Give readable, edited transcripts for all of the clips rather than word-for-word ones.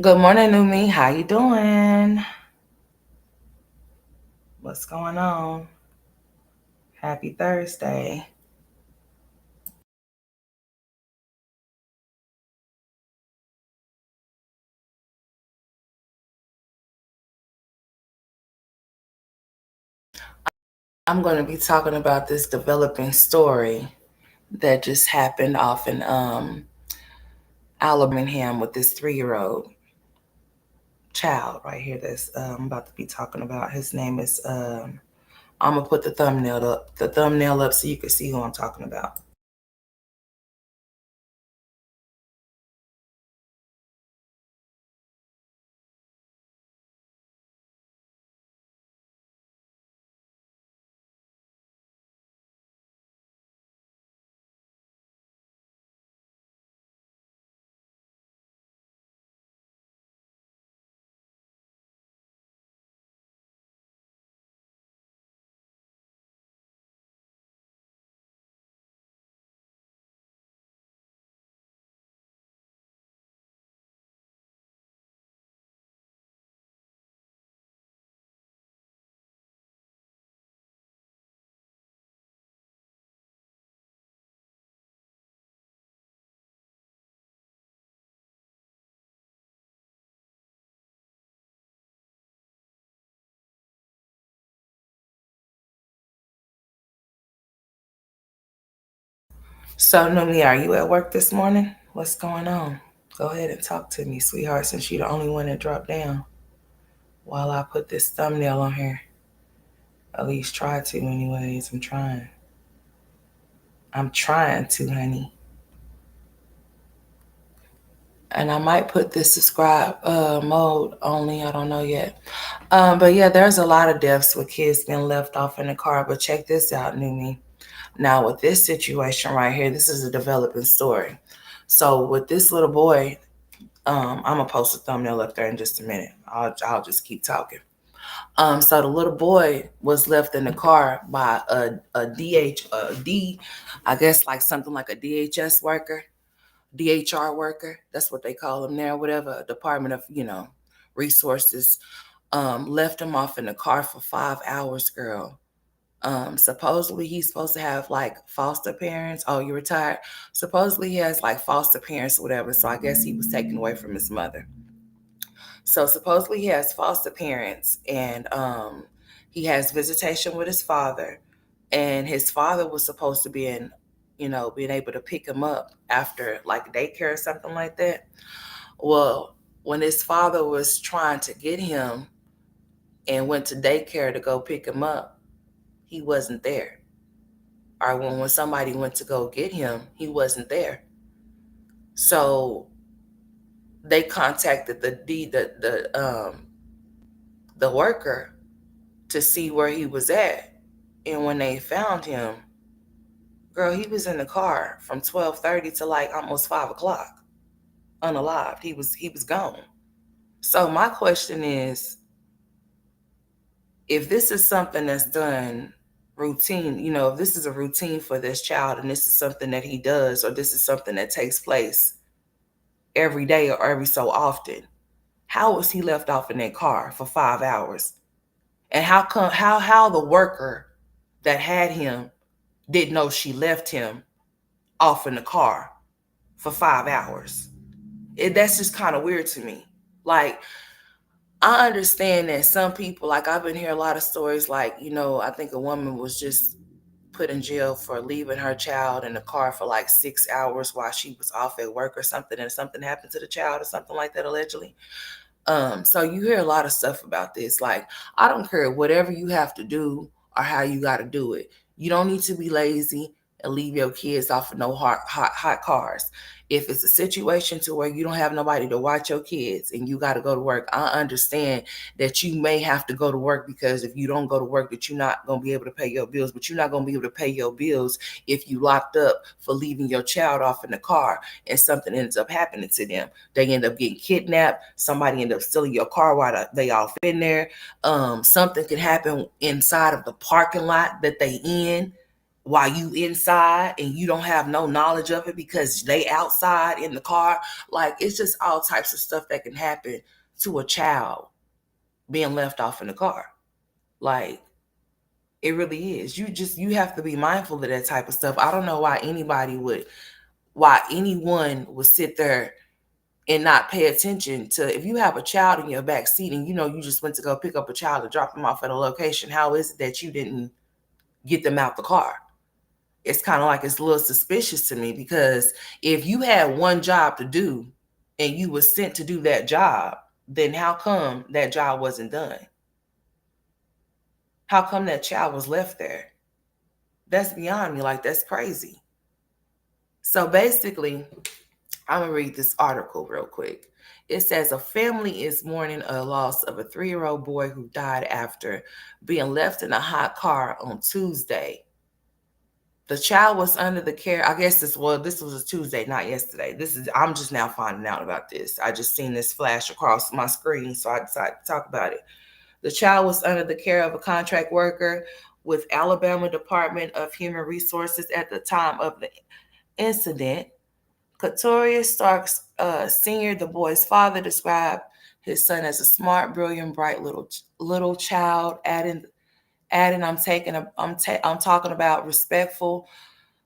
Good morning, new me. How you doing? What's going on? Happy Thursday. I'm going to be talking about this developing story that just happened off in Alabama with this 3-year-old child right here. That's I'm about to be talking about. His name is. I'm gonna put the thumbnail up so you can see who I'm talking about. So, Numi, are you at work this morning? What's going on? Go ahead and talk to me, sweetheart, since you're the only one that dropped down while I put this thumbnail on here. At least try to, anyways. I'm trying. I'm trying to, honey. And I might put this subscribe mode only. I don't know yet. But yeah, there's a lot of deaths with kids being left off in the car. But check this out, Numi. Now, with this situation right here, this is a developing story. So, with this little boy, I'm gonna post a thumbnail up there in just a minute. I'll just keep talking. So the little boy was left in the car by I guess like something like a DHS worker, DHR worker. That's what they call them there, whatever Department of Resources. Left him off in the car for 5 hours, girl. Supposedly he's supposed to have like foster parents. Oh, you retired? Supposedly he has like foster parents or whatever. So I guess he was taken away from his mother. So supposedly he has foster parents and he has visitation with his father. And his father was supposed to be being able to pick him up after like daycare or something like that. Well, when his father was trying to get him and went to daycare to go pick him up, he wasn't there. Or when somebody went to go get him, he wasn't there. So they contacted the worker to see where he was at. And when they found him, girl, he was in the car from 12:30 to like almost 5 o'clock, unalived. He was gone. So my question is, if this is something that's done routine, if this is a routine for this child and this is something that he does, or this is something that takes place every day or every so often, how was he left off in that car for 5 hours? And how the worker that had him didn't know she left him off in the car for 5 hours? That's just kind of weird to me. Like, I understand that some people, like I've been hearing a lot of stories, like, I think a woman was just put in jail for leaving her child in the car for like 6 hours while she was off at work or something, and something happened to the child or something like that, allegedly. So you hear a lot of stuff about this. Like, I don't care whatever you have to do or how you got to do it. You don't need to be lazy and leave your kids off of no hot cars. If it's a situation to where you don't have nobody to watch your kids and you got to go to work, I understand that you may have to go to work, because if you don't go to work, that you're not going to be able to pay your bills. But you're not going to be able to pay your bills if you locked up for leaving your child off in the car and something ends up happening to them. They end up getting kidnapped. Somebody end up stealing your car while they all in there. Something can happen inside of the parking lot that they in while you inside and you don't have no knowledge of it because they outside in the car. Like, it's just all types of stuff that can happen to a child being left off in the car. Like, it really is. You have to be mindful of that type of stuff. I don't know why anyone would sit there and not pay attention to, if you have a child in your back seat and you know you just went to go pick up a child and drop them off at a location. How is it that you didn't get them out the car? It's kind of like, it's a little suspicious to me, because if you had one job to do and you were sent to do that job, then how come that job wasn't done? How come that child was left there? That's beyond me. Like, that's crazy. So basically, I'm going to read this article real quick. It says a family is mourning a loss of a 3-year-old boy who died after being left in a hot car on Tuesday. The child was under the care, I guess this was a Tuesday, not yesterday. I'm just now finding out about this. I just seen this flash across my screen, so I decided to talk about it. The child was under the care of a contract worker with Alabama Department of Human Resources at the time of the incident. Katorius Starks Sr., the boy's father, described his son as a smart, brilliant, bright little child, adding, I'm talking about respectful.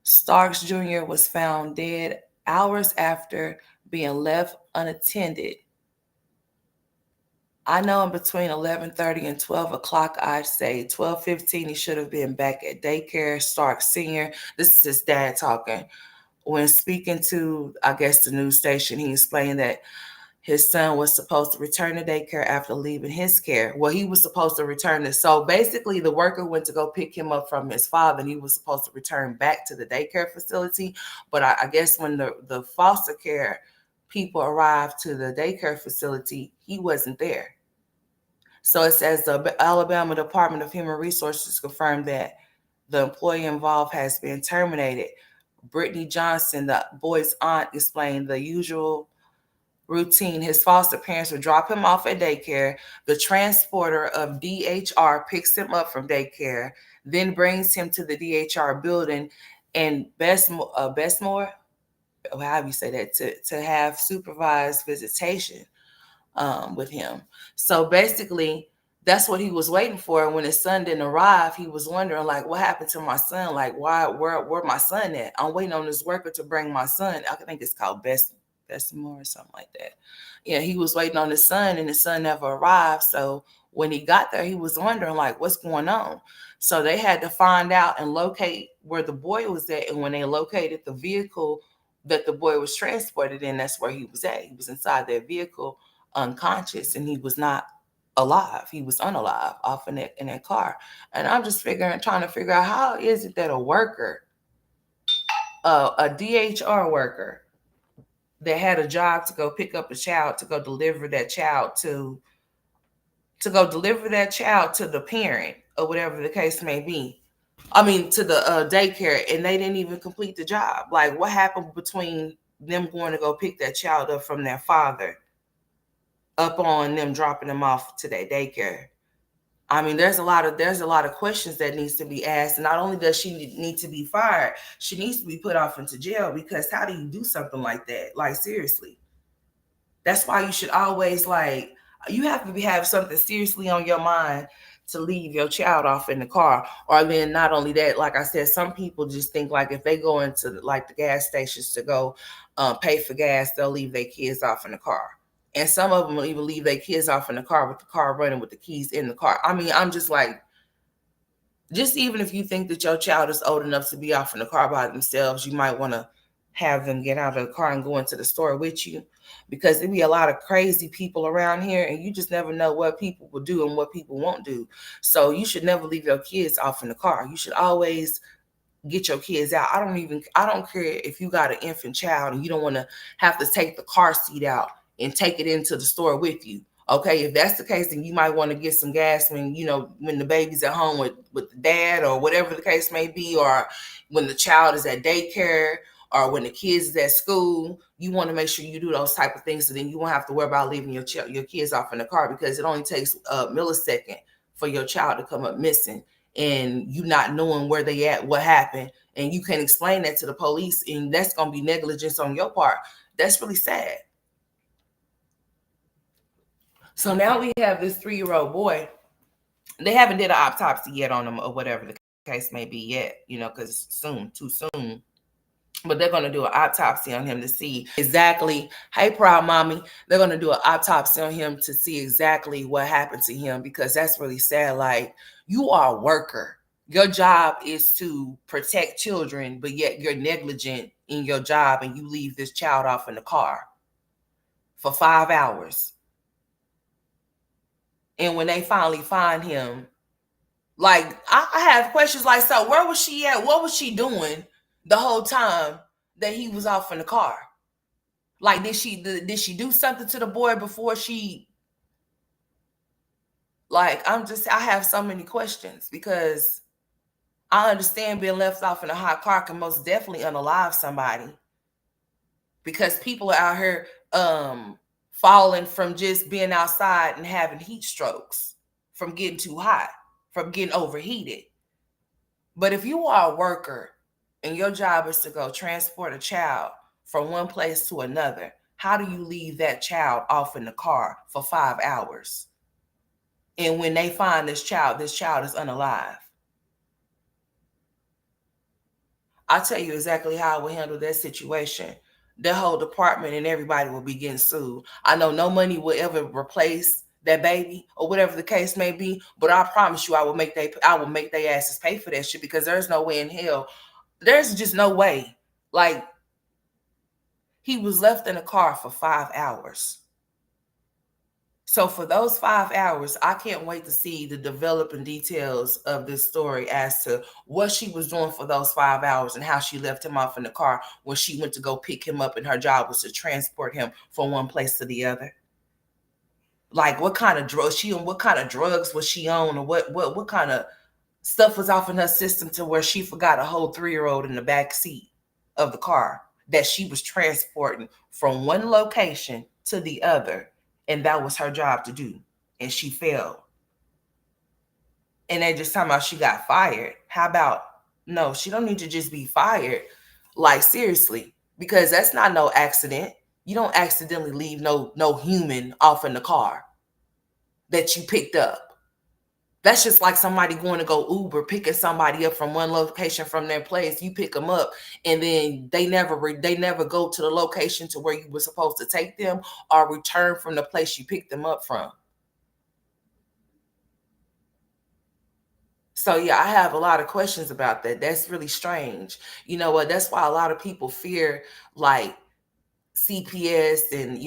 Starks Jr. was found dead hours after being left unattended. I know in between 11:30 and 12 o'clock, I'd say 12:15, he should have been back at daycare. Starks Sr., this is his dad talking. When speaking to, I guess, the news station, he explained that his son was supposed to return to daycare after leaving his care. Well, he was supposed to return this. So basically, the worker went to go pick him up from his father, and he was supposed to return back to the daycare facility. But I guess when the foster care people arrived to the daycare facility, he wasn't there. So it says the Alabama Department of Human Resources confirmed that the employee involved has been terminated. Brittany Johnson, the boy's aunt, explained the usual routine. His foster parents would drop him off at daycare. The transporter of DHR picks him up from daycare, then brings him to the DHR building in Besmore, how do you say that, to have supervised visitation with him. So basically, that's what he was waiting for. And when his son didn't arrive, he was wondering, like, what happened to my son? Like, where my son at? I'm waiting on this worker to bring my son. I think it's called Besmore or something like that. Yeah, he was waiting on his son, and his son never arrived. So when he got there, he was wondering, like, what's going on? So they had to find out and locate where the boy was at. And when they located the vehicle that the boy was transported in, that's where he was at. He was inside that vehicle, unconscious, and he was not alive. He was unalive off in that car. And I'm just trying to figure out, how is it that a worker, a DHR worker that had a job to go pick up a child, to go deliver that child to the parent, or whatever the case may be, I mean, to the daycare, and they didn't even complete the job. Like, what happened between them going to go pick that child up from their father up on them dropping them off to their daycare? I mean, there's a lot of questions that needs to be asked. And not only does she need to be fired, she needs to be put off into jail, because how do you do something like that? Like, seriously. That's why you should always, like, you have to have something seriously on your mind to leave your child off in the car. Or then not only that, like I said, some people just think, like, if they go into like the gas stations to go pay for gas, they'll leave their kids off in the car. And some of them will even leave their kids off in the car with the car running with the keys in the car. I mean, I'm just like, just even if you think that your child is old enough to be off in the car by themselves, you might want to have them get out of the car and go into the store with you, because there be a lot of crazy people around here, and you just never know what people will do and what people won't do. So you should never leave your kids off in the car. You should always get your kids out. I don't care if you got an infant child and you don't want to have to take the car seat out and take it into the store with you. Okay, if that's the case, then you might want to get some gas when the baby's at home with the dad, or whatever the case may be, or when the child is at daycare, or when the kids is at school. You want to make sure you do those type of things, so then you won't have to worry about leaving your kids off in the car, because it only takes a millisecond for your child to come up missing, and you not knowing where they at, what happened, and you can't explain that to the police, and that's gonna be negligence on your part. That's really sad. So now we have this 3-year-old boy. They haven't did an autopsy yet on him or whatever the case may be yet, because it's soon, too soon. But they're going to do an autopsy on him to see exactly, hey, proud mommy, they're going to do an autopsy on him to see exactly what happened to him, because that's really sad. Like, you are a worker. Your job is to protect children, but yet you're negligent in your job and you leave this child off in the car for 5 hours. And when they finally find him, like, I have questions like, so where was she at? What was she doing the whole time that he was off in the car? Like, did she do something to the boy before she, like, I have so many questions, because I understand being left off in a hot car can most definitely unalive somebody, because people are out here falling from just being outside and having heat strokes from getting too hot, from getting overheated. But if you are a worker and your job is to go transport a child from one place to another, how do you leave that child off in the car for 5 hours? And when they find this child is unalive. I'll tell you exactly how I would handle that situation. The whole department and everybody will be getting sued. I know no money will ever replace that baby or whatever the case may be, but I promise you I will make their asses pay for that shit, because there's no way in hell. There's just no way. Like, he was left in a car for 5 hours. So for those 5 hours, I can't wait to see the developing details of this story as to what she was doing for those 5 hours and how she left him off in the car when she went to go pick him up, and her job was to transport him from one place to the other. Like, what kind of drugs was she on, or what kind of stuff was off in her system to where she forgot a whole 3-year-old in the back seat of the car that she was transporting from one location to the other, and that was her job to do, and she failed. And they just talking about she got fired. How about, no, she don't need to just be fired. Like, seriously, because that's not no accident. You don't accidentally leave no human off in the car that you picked up. That's just like somebody going to go Uber, picking somebody up from one location from their place. You pick them up, and then they never go to the location to where you were supposed to take them, or return from the place you picked them up from. So yeah, I have a lot of questions about that. That's really strange. You know what? That's why a lot of people fear, like, CPS, and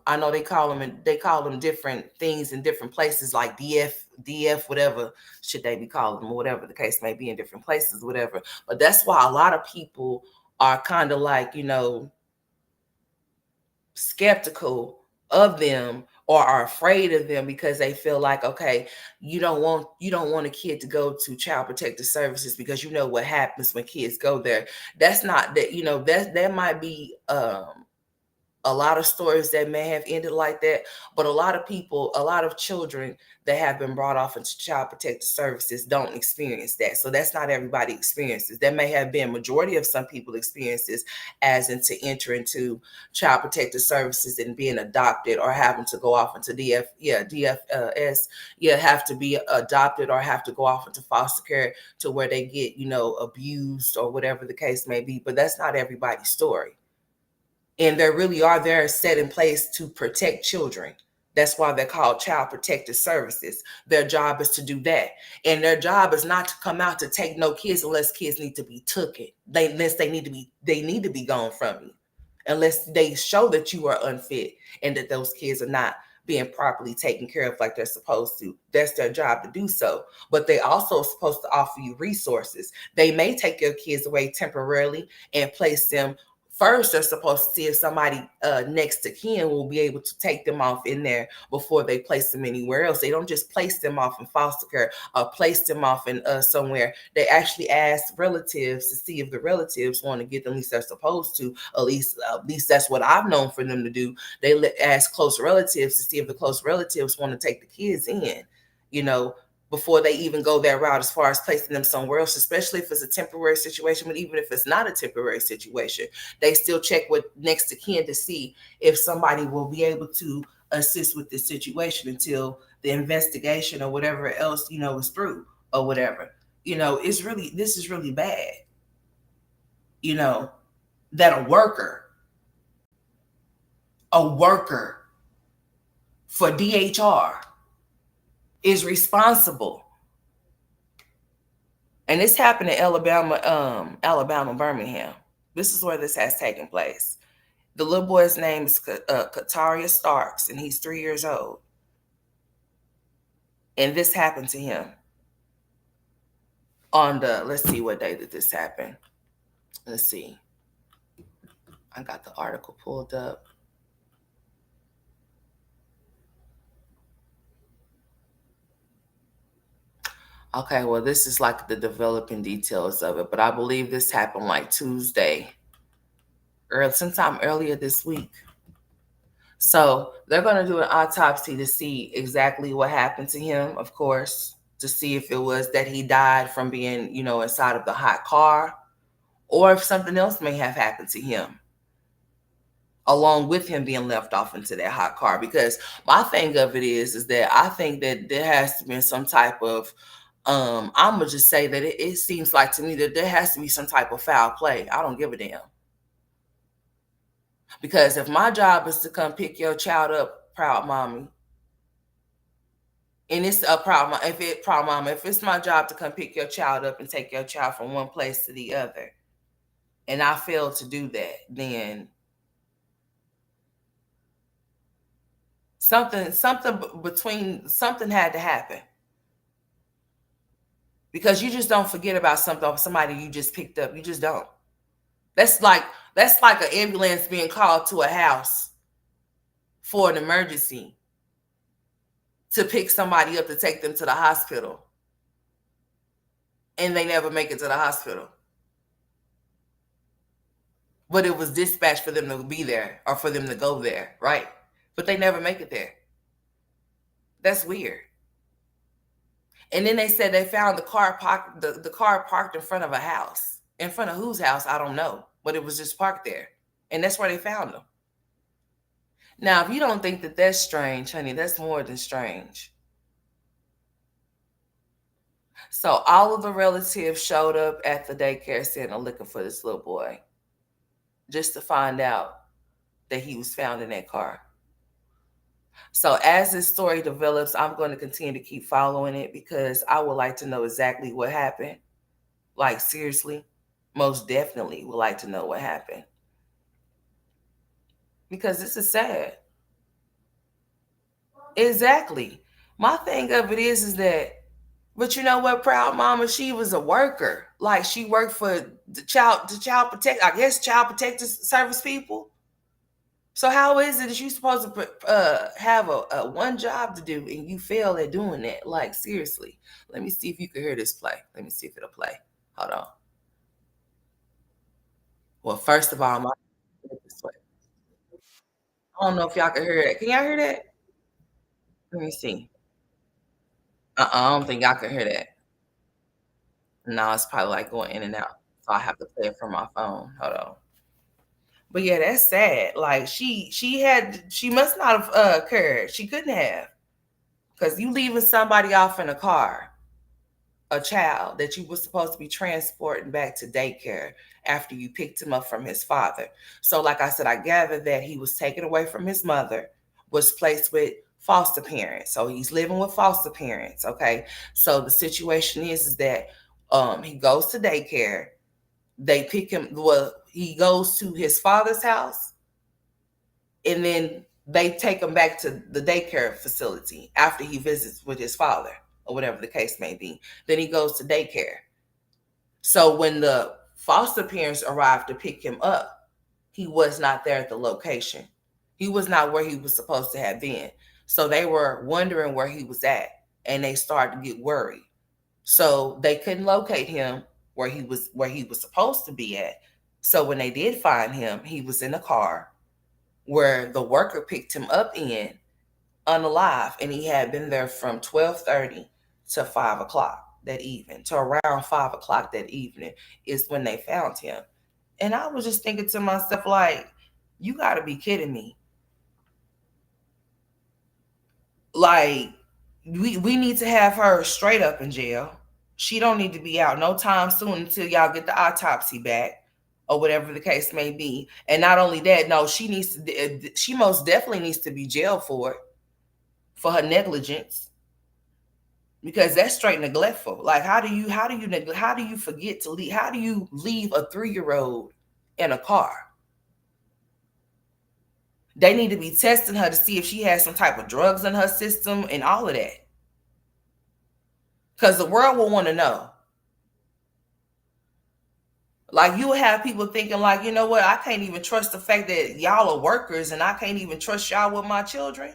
I know they call them different things in different places, like DF, whatever should they be calling them, or whatever the case may be in different places, whatever. But that's why a lot of people are kind of like, skeptical of them, or are afraid of them, because they feel like, okay, you don't want a kid to go to Child Protective Services, because you know what happens when kids go there. That's not that, that might be a lot of stories that may have ended like that, but a lot of children that have been brought off into Child Protective Services don't experience that. So that's not everybody experiences. That may have been majority of some people experiences, as in to enter into Child Protective Services and being adopted, or having to go off into DFS, have to be adopted, or have to go off into foster care to where they get, abused, or whatever the case may be. But that's not everybody's story. And they're set in place to protect children. That's why they're called Child Protective Services. Their job is to do that. And their job is not to come out to take no kids unless kids need to be taken. They need to be gone from you. Unless they show that you are unfit and that those kids are not being properly taken care of like they're supposed to. That's their job to do so. But they also are supposed to offer you resources. They may take your kids away temporarily and place them. First, they're supposed to see if somebody next to kin will be able to take them off in there before they place them anywhere else. They don't just place them off in foster care or place them off in somewhere. They actually ask relatives to see if the relatives want to get them. At least they're supposed to. At least that's what I've known for them to do. They ask close relatives to see if the close relatives want to take the kids in, before they even go that route as far as placing them somewhere else, especially if it's a temporary situation. But even if it's not a temporary situation, they still check with next to kin to see if somebody will be able to assist with this situation until the investigation or whatever else, is through or whatever. This is really bad, you know, that a worker for DHR is responsible. And this happened in Alabama, Birmingham. This is where this has taken place. The little boy's name is Kataria Starks, and he's 3 years old. And this happened to him on let's see what day did this happen. Let's see. I got the article pulled up. Okay, well, this is like the developing details of it, but I believe this happened like Tuesday, or sometime earlier this week. So they're going to do an autopsy to see exactly what happened to him, of course, to see if it was that he died from being, inside of the hot car, or if something else may have happened to him along with him being left off into that hot car. Because my thing of it is that I think that there has to be some type of I'm gonna just say that it seems like to me that there has to be some type of foul play. I don't give a damn. Because if my job is to come pick your child up, proud mommy, and it's a problem, proud mama, if it's my job to come pick your child up and take your child from one place to the other, and I fail to do that, then something had to happen. Because you just don't forget about somebody you just picked up. You just don't. That's like an ambulance being called to a house for an emergency to pick somebody up to take them to the hospital, and they never make it to the hospital. But it was dispatched for them to be there or for them to go there, right? But they never make it there. That's weird. And then they said they found the car parked in front of a house. In front of whose house, I don't know. But it was just parked there. And that's where they found them. Now, if you don't think that that's strange, honey, that's more than strange. So all of the relatives showed up at the daycare center looking for this little boy, just to find out that he was found in that car. So as this story develops, I'm going to continue to keep following it because I would like to know exactly what happened. Like, seriously, most definitely would like to know what happened. Because this is sad. Exactly. My thing of it is that, but you know what, proud mama, she was a worker. Like, she worked for the child protective service people. So how is it that you're supposed to have a one job to do and you fail at doing that? Like, seriously. Let me see if you can hear this play. Let me see if it'll play. Hold on. Well, first of all, this way. I don't know if y'all can hear that. Can y'all hear that? Let me see. I don't think y'all can hear that. No, it's probably like going in and out. So I have to play it from my phone. Hold on. But yeah, that's sad. Like she must not have cared. She couldn't have. Because you leaving somebody off in a car, a child that you were supposed to be transporting back to daycare after you picked him up from his father. So like I said, I gathered that he was taken away from his mother, was placed with foster parents. So he's living with foster parents. Okay. So the situation is that he goes to daycare. They pick him, well, he goes to his father's house, and then they take him back to the daycare facility after he visits with his father or whatever the case may be. Then he goes to daycare. So when the foster parents arrived to pick him up, he was not there at the location. He was not where he was supposed to have been. So they were wondering where he was at, and they started to get worried. So they couldn't locate him where he was supposed to be at. So when they did find him, he was in a car where the worker picked him up in unalive, and he had been there from 12:30 to 5 o'clock that evening, to around 5 o'clock that evening is when they found him. And I was just thinking to myself, like, you got to be kidding me. Like, we need to have her straight up in jail. She don't need to be out no time soon until y'all get the autopsy back or whatever the case may be. And not only that, no, she most definitely needs to be jailed for it, for her negligence, because that's straight neglectful. Like, how do you forget to leave? How do you leave a 3-year-old in a car? They need to be testing her to see if she has some type of drugs in her system and all of that. Because the world will want to know. Like, you will have people thinking, like, you know what, I can't even trust the fact that y'all are workers and I can't even trust y'all with my children.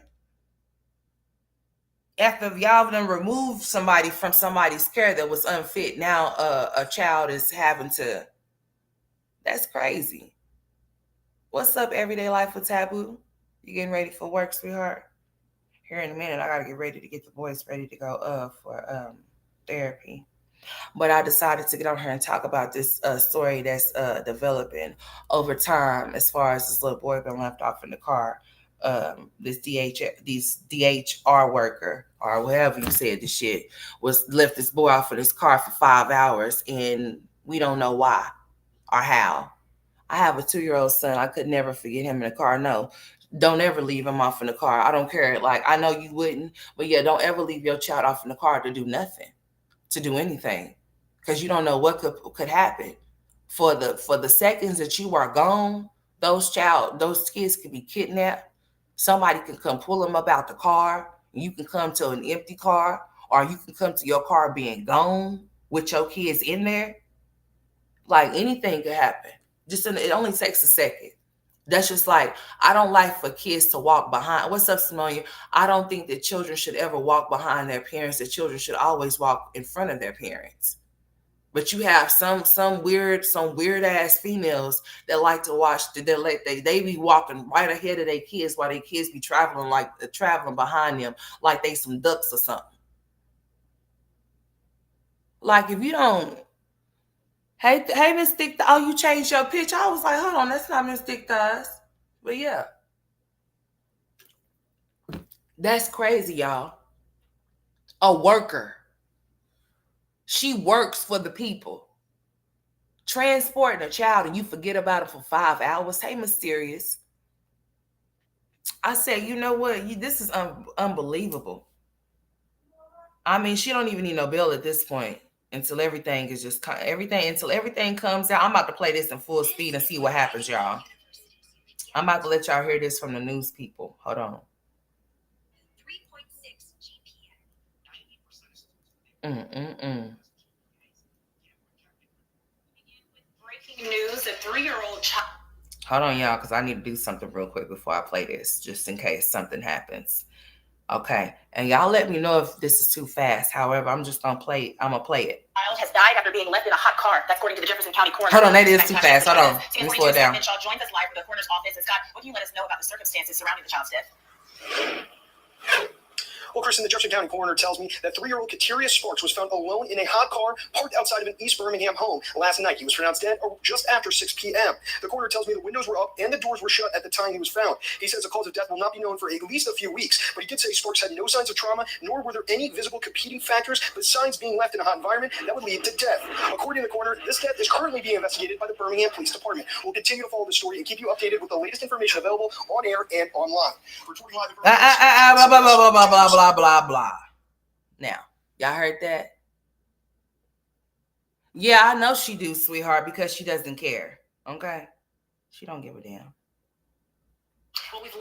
After y'all done removed somebody from somebody's care that was unfit, now a child is having to. That's crazy. What's up, everyday life with Taboo? You getting ready for work, sweetheart? Here in a minute, I gotta get ready to get the boys ready to go for therapy. But I decided to get on here and talk about this story that's developing over time, as far as this little boy been left off in the car. This DHR worker, or whatever you said, this shit was left this boy off in his car for 5 hours, and we don't know why or how. I have a 2-year-old son. I could never forget him in the car. No, don't ever leave him off in the car. I don't care. Like, I know you wouldn't, but yeah, don't ever leave your child off in the car to do nothing, to do anything, because you don't know what could happen. For the seconds that you are gone, those kids could be kidnapped. Somebody can come pull them up out the car. You can come to an empty car, or you can come to your car being gone with your kids in there. Like, anything could happen. It only takes a second. That's just like, I don't like for kids to walk behind. What's up, Simone? I don't think that children should ever walk behind their parents. That children should always walk in front of their parents. But you have some weird ass females that like to watch. They be walking right ahead of their kids while their kids be traveling behind them like they some ducks or something. Like, if you don't. Hey, Miss Thick. Oh, you changed your picture. I was like, hold on, that's not Miss Thick Thighs. But yeah, that's crazy, y'all. A worker. She works for the people. Transporting a child and you forget about it for 5 hours. Hey, Mysterious. I said, you know what? This is unbelievable. I mean, she don't even need no bill at this point until everything is just until everything comes out. I'm about to play this in full speed and see what happens, y'all. I'm about to let y'all hear this from the news people. Hold on. 3.6 GPM. Breaking news: a 3-year-old child. Hold on, y'all, because I need to do something real quick before I play this, just in case something happens. Okay, and y'all let me know if this is too fast. However, I'm just gonna play. I'm gonna play it. Child has died after being left in a hot car. That's according to the Jefferson County coroner. Hold on, that is too fast. Hold on, let me slow it down. Shaw joins us live from the coroner's office. And Scott, what can you let us know about the circumstances surrounding the child's death? Well, Kristen, the Jefferson County coroner tells me that 3-year-old Kateria Sparks was found alone in a hot car parked outside of an East Birmingham home last night. He was pronounced dead just after 6 p.m. The coroner tells me the windows were up and the doors were shut at the time he was found. He says the cause of death will not be known for at least a few weeks, but he did say Sparks had no signs of trauma, nor were there any visible competing factors besides being left in a hot environment that would lead to death. According to the coroner, this death is currently being investigated by the Birmingham Police Department. We'll continue to follow the story and keep you updated with the latest information available on air and online. Blah, blah, blah, blah, blah, blah, blah, blah. Now, y'all heard that? Yeah, I know she do, sweetheart, because she doesn't care. Okay? She don't give a damn.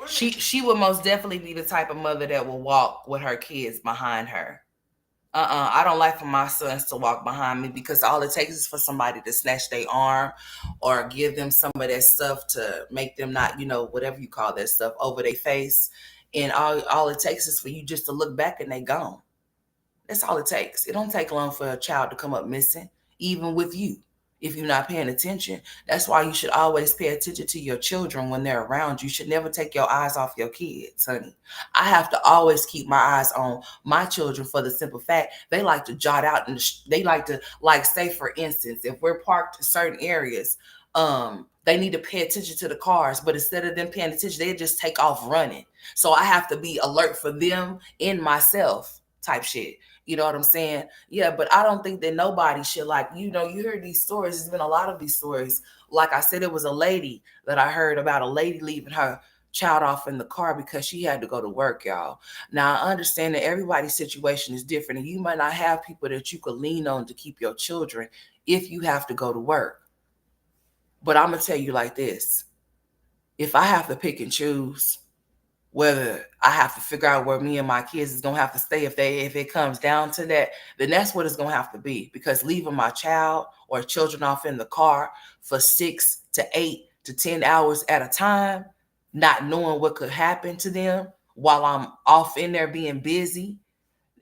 She would most definitely be the type of mother that will walk with her kids behind her. I don't like for my sons to walk behind me, because all it takes is for somebody to snatch their arm or give them some of that stuff to make them not, whatever you call that stuff, over their face. And all it takes is for you just to look back and they gone. That's all it takes. It don't take long for a child to come up missing, even with you. if you're not paying attention. That's why you should always pay attention to your children when they're around. You should never take your eyes off your kids, honey. I have to always keep my eyes on my children for the simple fact they like to jot out and they like to, like, say for instance, if we're parked in certain areas, they need to pay attention to the cars, but instead of them paying attention, they just take off running. So I have to be alert for them and myself, type shit. You know what I'm saying? Yeah, but I don't think that nobody should, like, you hear these stories. There's been a lot of these stories. Like I said, it was a lady that I heard about, a lady leaving her child off in the car because she had to go to work, y'all. Now I understand that everybody's situation is different, and you might not have people that you could lean on to keep your children if you have to go to work. But I'm gonna tell you like this: if I have to pick and choose whether I have to figure out where me and my kids is gonna have to stay, if it comes down to that, then that's what it's gonna have to be. Because leaving my child or children off in the car for 6 to 8 to 10 hours at a time, not knowing what could happen to them while I'm off in there being busy,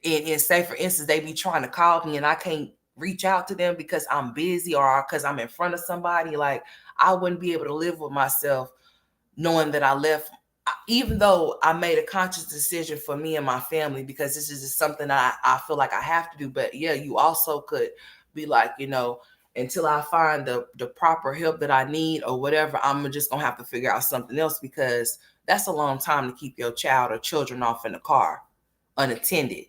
and say for instance they be trying to call me and I can't reach out to them because I'm busy or because I'm in front of somebody, like, I wouldn't be able to live with myself knowing that I left, even though I made a conscious decision for me and my family, because this is just something I feel like I have to do. But yeah, you also could be like, until I find the proper help that I need or whatever, I'm just gonna have to figure out something else, because that's a long time to keep your child or children off in the car unattended.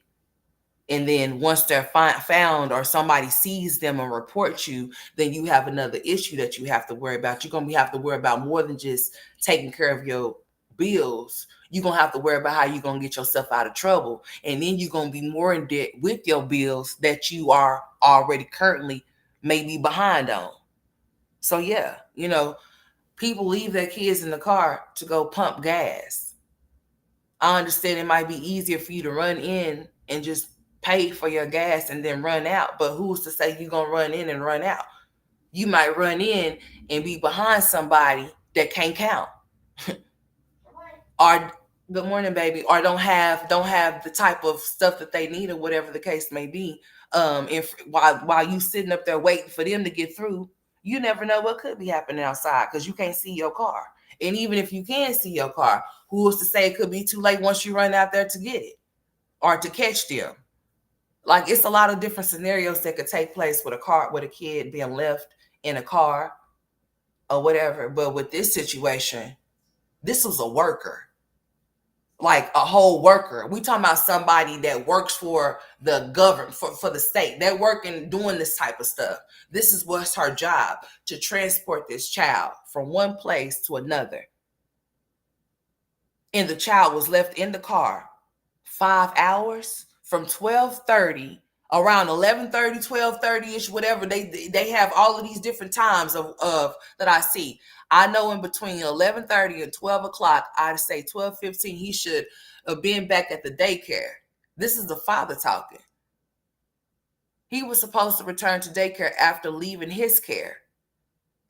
And then once they're found or somebody sees them and reports you, then you have another issue that you have to worry about. You're gonna have to worry about more than just taking care of your bills. You're gonna have to worry about how you're gonna get yourself out of trouble, and then you're gonna be more in debt with your bills that you are already currently maybe behind on. So yeah, people leave their kids in the car to go pump gas. I understand it might be easier for you to run in and just pay for your gas and then run out, but who's to say you're going to run in and run out? You might run in and be behind somebody that can't count. Or good morning, baby, or don't have the type of stuff that they need or whatever the case may be. If while you sitting up there waiting for them to get through, you never know what could be happening outside because you can't see your car. And even if you can see your car, who's to say it could be too late once you run out there to get it or to catch them? Like, it's a lot of different scenarios that could take place with a kid being left in a car or whatever. But with this situation, this was a worker, like a whole worker. We talking about somebody that works for the government, for the state. They're working doing this type of stuff. This is what's her job, to transport this child from one place to another. And the child was left in the car 5 hours from 12:30, around 11:30, 12:30ish, whatever. They have all of these different times of that I see. I know in between 11:30 and 12 o'clock, I'd say 12:15, he should have been back at the daycare. This is the father talking. He was supposed to return to daycare after leaving his care.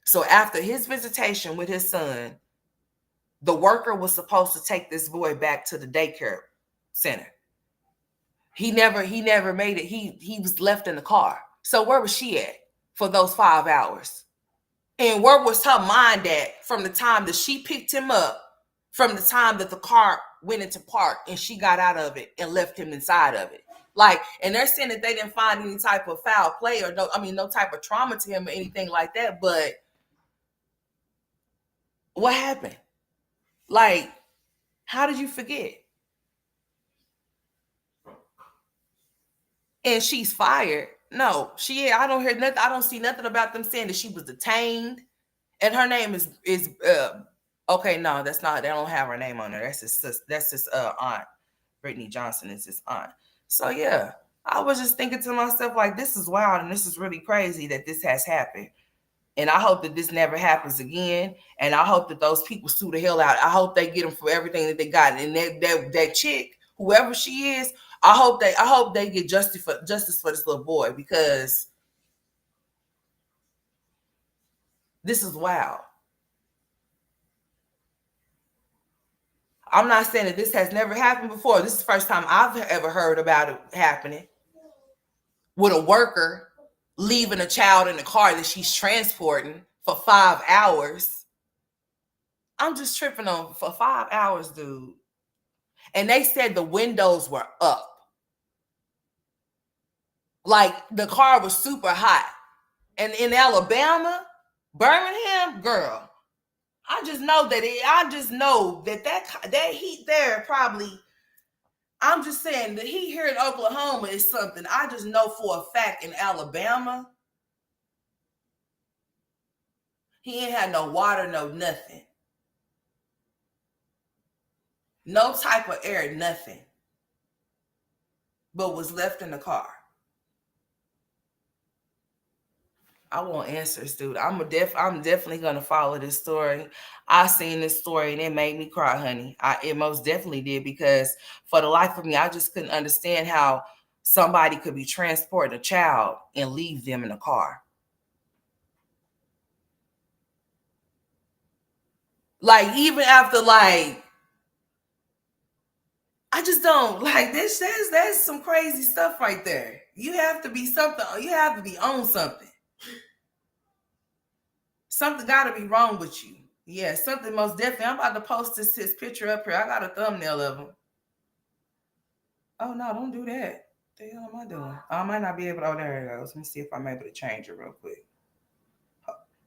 So after his visitation with his son, the worker was supposed to take this boy back to the daycare center. He never made it. He was left in the car. So where was she at for those 5 hours? And where was her mind at from the time that she picked him up, from the time that the car went into park and she got out of it and left him inside of it? Like, and they're saying that they didn't find any type of foul play or no type of trauma to him or anything like that. But what happened? Like, how did you forget? And she's fired. No, I don't hear nothing. I don't see nothing about them saying that she was detained. And her name is okay. No, that's not. They don't have her name on there. That's his aunt. Brittany Johnson is his aunt. So yeah, I was just thinking to myself, like, this is wild and this is really crazy that this has happened. And I hope that this never happens again. And I hope that those people sue the hell out. I hope they get them for everything that they got. And that chick, whoever she is, I hope they get justice for this little boy, because this is wild. I'm not saying that this has never happened before. This is the first time I've ever heard about it happening with a worker leaving a child in the car that she's transporting for 5 hours. I'm just tripping on for 5 hours, dude. And they said the windows were up. Like the car was super hot. And in Alabama, Birmingham, girl, I just know that heat there probably. I'm just saying the heat here in Oklahoma is something. I just know for a fact in Alabama, he ain't had no water, no nothing. No type of air, nothing. But was left in the car. I want answers, dude. I'm definitely gonna follow this story. I seen this story and it made me cry, honey. It most definitely did, because for the life of me, I just couldn't understand how somebody could be transporting a child and leave them in a car. Like even after I just don't like this. That's some crazy stuff right there. You have to be something. You have to be on something. Something got to be wrong with you. Yeah, something most definitely. I'm about to post his picture up here. I got a thumbnail of him. Oh no, don't do that. What the hell am I doing? I might not be able to. Oh, there it goes. Let me see if I'm able to change it real quick.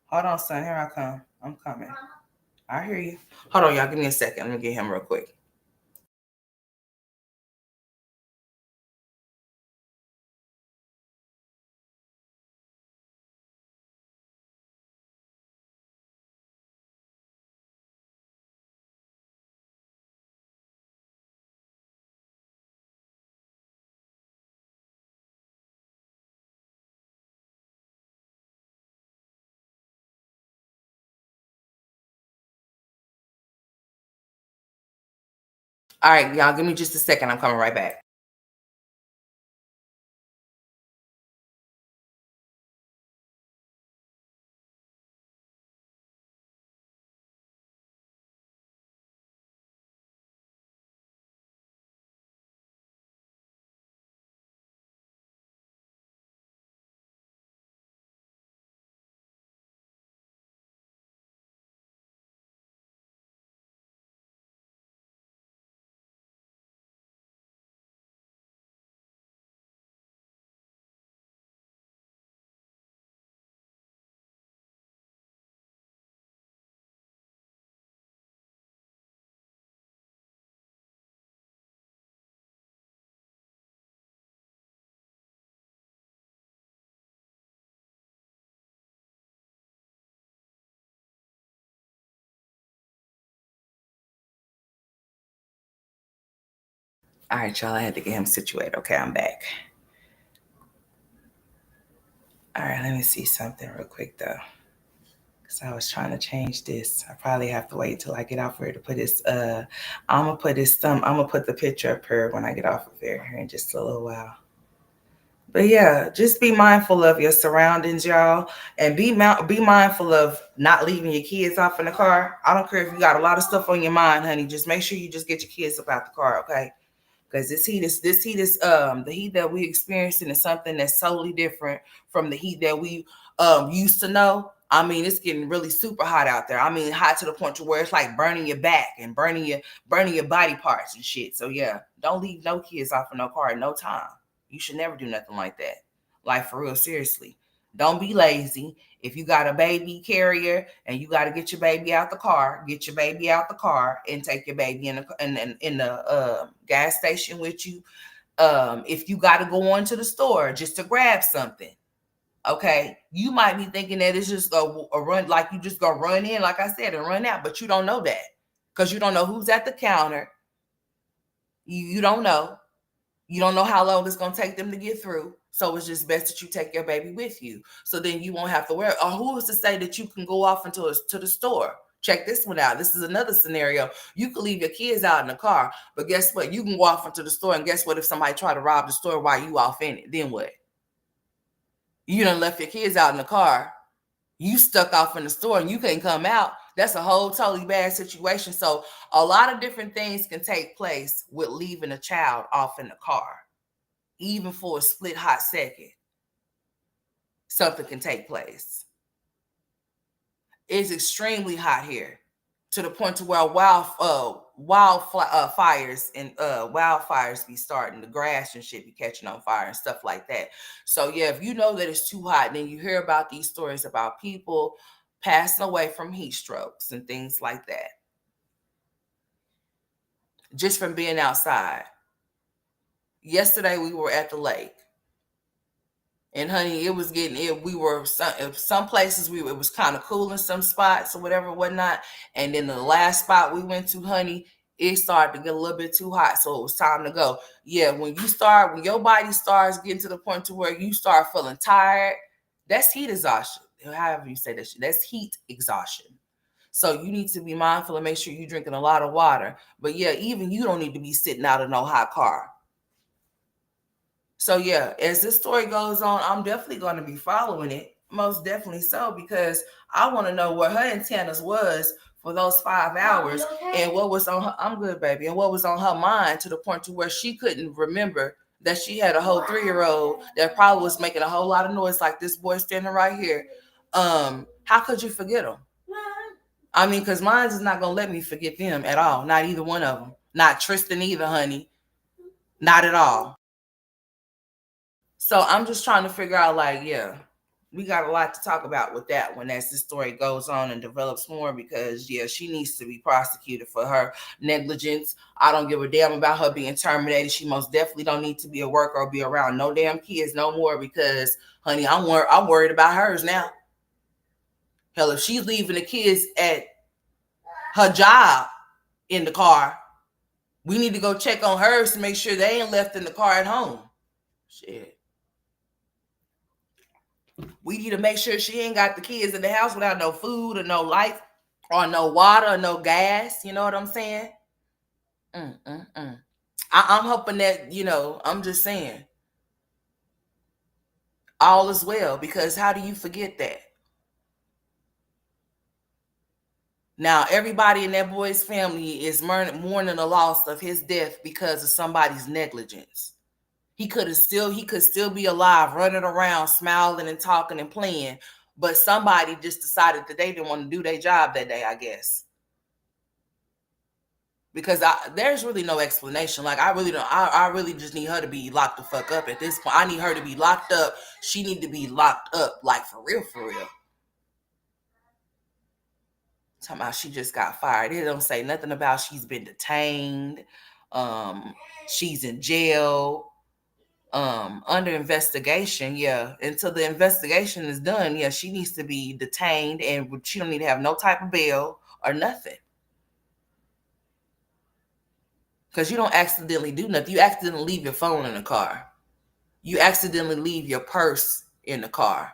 Hold on, son. Here I come. I'm coming. I hear you. Hold on, y'all. Give me a second. Let me get him real quick. All right, y'all. Give me just a second. I'm coming right back. All right, y'all. I had to get him situated. Okay, I'm back. All right, let me see something real quick though. Cause I was trying to change this. I probably have to wait till I get off here to put this. I'm gonna put this thumb. I'm gonna put the picture up here when I get off of here in just a little while. But yeah, just be mindful of your surroundings, y'all, and be mindful of not leaving your kids off in the car. I don't care if you got a lot of stuff on your mind, honey. Just make sure you just get your kids up out the car, okay? Because this heat is the heat that we experiencing is something that's totally different from the heat that we used to know. I mean, it's getting really super hot out there. I mean, hot to the point to where it's like burning your back and burning your body parts and shit. So yeah, don't leave no kids off in no car at no time. You should never do nothing like that. Like for real, seriously. Don't be lazy. If you got a baby carrier and you got to get your baby out the car, get your baby out the car and take your baby in the gas station with you. If you got to go on to the store just to grab something, okay, you might be thinking that it's just a run, like you just gonna run in, like I said, and run out, but you don't know that because you don't know who's at the counter. You don't know. You don't know how long it's going to take them to get through. So it's just best that you take your baby with you. So then you won't have to worry. Or who is to say that you can go off to the store? Check this one out. This is another scenario. You could leave your kids out in the car, but guess what? You can go off into the store, and guess what? If somebody try to rob the store while you off in it, then what? You done left your kids out in the car. You stuck off in the store and you can't come out. That's a whole totally bad situation. So a lot of different things can take place with leaving a child off in the car, even for a split hot second. something can take place. It's extremely hot here, to the point to where fires and wildfires be starting. The grass and shit be catching on fire and stuff like that. So yeah, if you know that it's too hot, then you hear about these stories about people passing away from heat strokes and things like that, just from being outside. Yesterday we were at the lake. And honey, it was getting it. We were some places it was kind of cool in some spots or whatever, whatnot. And then the last spot we went to, honey, it started to get a little bit too hot, so it was time to go. Yeah, when your body starts getting to the point to where you start feeling tired, that's heat exhaustion. However you say that shit, that's heat exhaustion. So you need to be mindful and make sure you're drinking a lot of water. But yeah, even you don't need to be sitting out in no hot car. So yeah, as this story goes on, I'm definitely going to be following it, most definitely so, because I want to know what her antennas was for those 5 hours, okay? And what was on her. I'm good, baby. And what was on her mind to the point to where she couldn't remember that she had a whole 3-year-old that probably was making a whole lot of noise, like this boy standing right here. How could you forget him? I mean, because mine is not gonna let me forget them at all. Not either one of them. Not Tristan either, honey. Not at all. So I'm just trying to figure out, like, yeah, we got a lot to talk about with that one as this story goes on and develops more, because yeah, she needs to be prosecuted for her negligence. I don't give a damn about her being terminated. She most definitely don't need to be a worker or be around no damn kids no more, because honey, I'm worried about hers now. Hell, if she's leaving the kids at her job in the car, we need to go check on hers to make sure they ain't left in the car at home. Shit. We need to make sure she ain't got the kids in the house without no food or no light or no water or no gas. You know what I'm saying? I'm hoping that, I'm just saying, all is well, because how do you forget that? Now, everybody in that boy's family is mourning the loss of his death because of somebody's negligence. He could still be alive, running around, smiling and talking and playing, but somebody just decided that they didn't want to do their job that day, I guess. Because there's really no explanation. Like, I really don't. I really just need her to be locked the fuck up at this point. I need her to be locked up. She need to be locked up, like, for real, for real. Talking about she just got fired. It don't say nothing about she's been detained. She's in jail. Under investigation. Yeah, until the investigation is done, yeah, she needs to be detained, and she don't need to have no type of bail or nothing. Because you don't accidentally do nothing. You accidentally leave your phone in the car. You accidentally leave your purse in the car.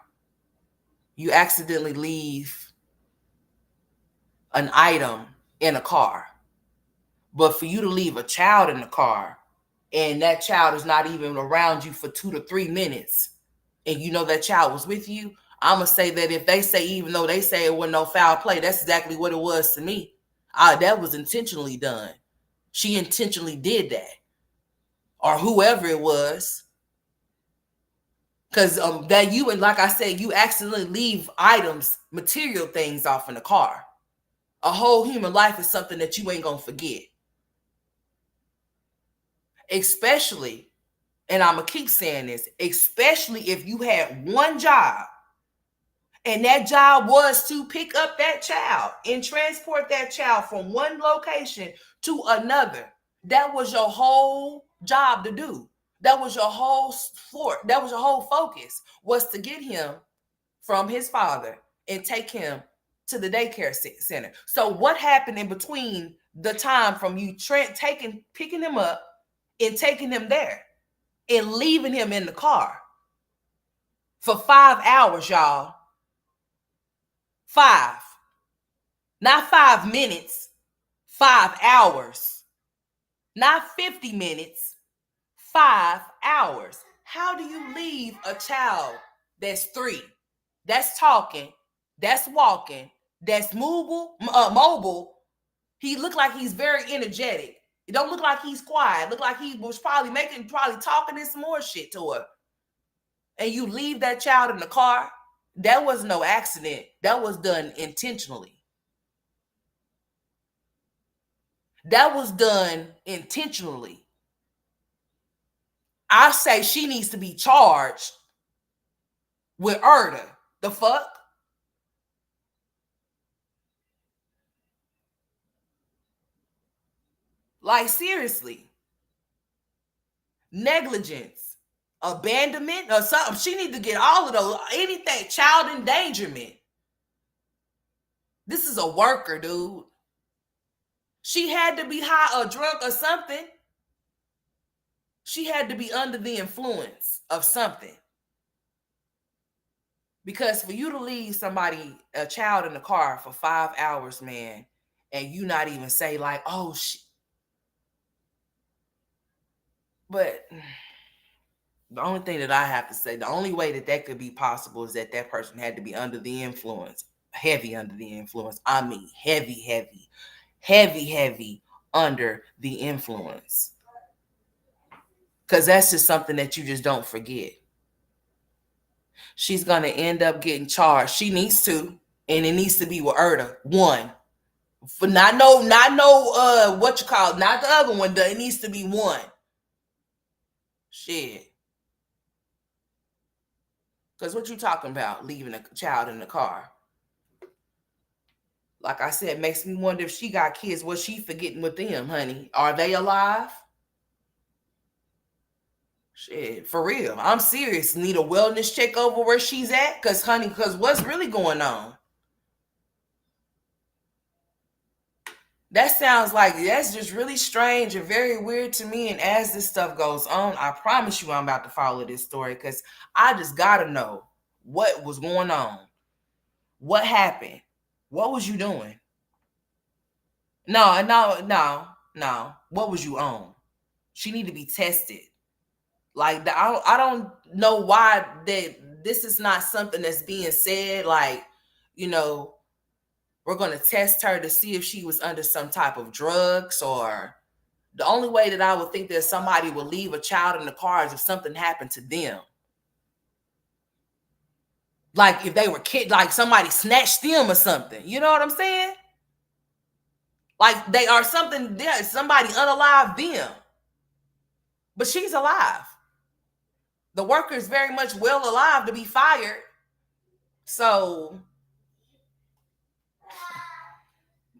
You accidentally leave an item in a car. But for you to leave a child in the car, and that child is not even around you for 2 to 3 minutes, and you know that child was with you, I'm going to say that if they say, even though they say it wasn't no foul play, that's exactly what it was to me. That was intentionally done. She intentionally did that. Or whoever it was. Because that you, and like I said, you accidentally leave items, material things off in the car. A whole human life is something that you ain't going to forget. Especially, and I'm going to keep saying this, especially if you had one job, and that job was to pick up that child and transport that child from one location to another. That was your whole job to do. That was your whole that was your whole focus, was to get him from his father and take him to the daycare center. So what happened in between the time from you picking him up and taking him there and leaving him in the car for 5 hours, y'all? 5. Not 5 minutes, 5 hours. Not 50 minutes, 5 hours. How do you leave a child that's 3, that's talking, that's walking, that's mobile? He looked like he's very energetic. It don't look like he's quiet. Look like he was probably talking and some more shit to her. and you leave that child in the car, that was no accident. That was done intentionally. That was done intentionally. I say she needs to be charged with murder. The fuck? Like, seriously. Negligence, abandonment, or something. She need to get all of those. Anything. Child endangerment. This is a worker, dude. She had to be high or drunk or something. She had to be under the influence of something. Because for you to leave somebody, a child in the car for 5 hours, man, and you not even say like, oh, but the only thing that I have to say, the only way that that could be possible is that that person had to be under the influence, heavy under the influence. I mean, heavy, heavy, heavy, heavy under the influence. Because that's just something that you just don't forget. She's going to end up getting charged. She needs to, and it needs to be with Erda. One. For not no, what you call it, not the other one. It needs to be one. Shit. Because what you talking about, leaving a child in the car? Like I said, makes me wonder if she got kids. What's she forgetting with them, honey? Are they alive? Shit, for real. I'm serious. Need a wellness check over where she's at? Because, honey, because what's really going on? That sounds like that's just really strange and very weird to me. And as this stuff goes on, I promise you I'm about to follow this story because I just got to know what was going on. What happened? What was you doing? No, no, no, no. What was you on? She need to be tested. Like I don't know why that this is not something that's being said. Like, you know, we're gonna test her to see if she was under some type of drugs or the only way that I would think that somebody would leave a child in the car is if something happened to them. Like if they were kid, like somebody snatched them or something. You know what I'm saying? Like they are something there, somebody unalive them. But she's alive. The worker is very much well alive to be fired. So,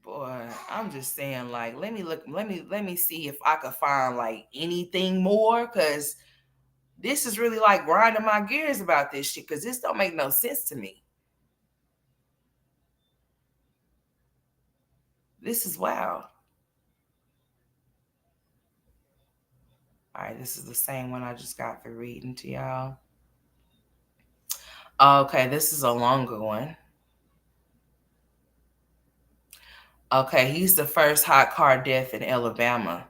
boy, I'm just saying, like, let me look, let me see if I could find like anything more, because this is really like grinding my gears about this shit, because this don't make no sense to me. This is wild. All right, this is the same one I just got for reading to y'all. Okay, this is a longer one. Okay, he's the first hot car death in Alabama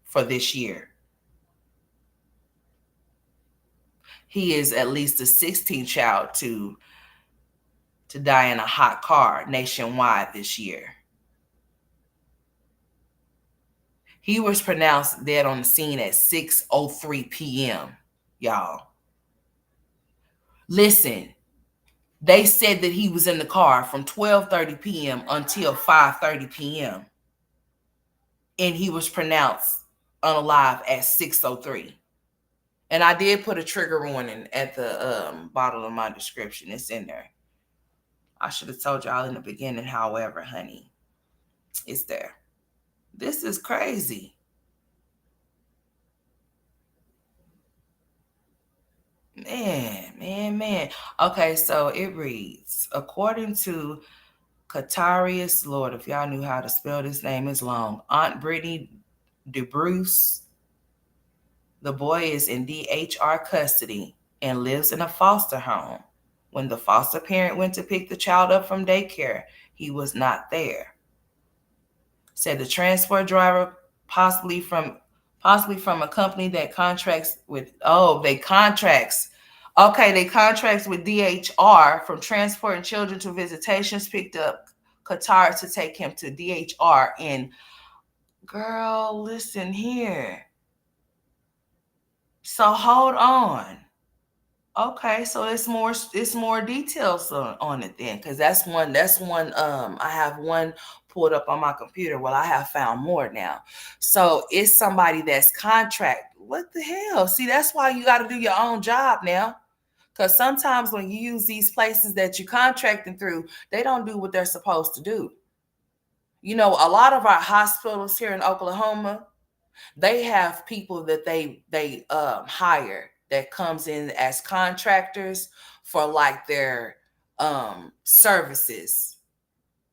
for this year. He is at least the 16th child to die in a hot car nationwide this year. He was pronounced dead on the scene at 6:03 p.m. Y'all. Listen, they said that he was in the car from 12:30 p.m. until 5:30 p.m. and he was pronounced unalive at 6:03. And I did put a trigger warning at the bottom of my description. It's in there. I should have told y'all in the beginning, however, honey. It's there. This is crazy. Man. Okay, so it reads, according to Katarius, Lord, if y'all knew how to spell this name is long, Aunt Brittany DeBruce, the boy is in DHR custody and lives in a foster home. When the foster parent went to pick the child up from daycare, he was not there. Said the transport driver, possibly from a company that contracts with they contracts with DHR from transporting children to visitations, picked up Qatar to take him to DHR. And girl, listen here. So hold on. Okay, so it's more details on it then, because that's one I have one pulled up on my computer. Well, I have found more now. So it's somebody that's contract. What the hell? See, that's why you got to do your own job now. Because sometimes when you use these places that you contracting through, they don't do what they're supposed to do. A lot of our hospitals here in Oklahoma, they have people that they hire that comes in as contractors for like their services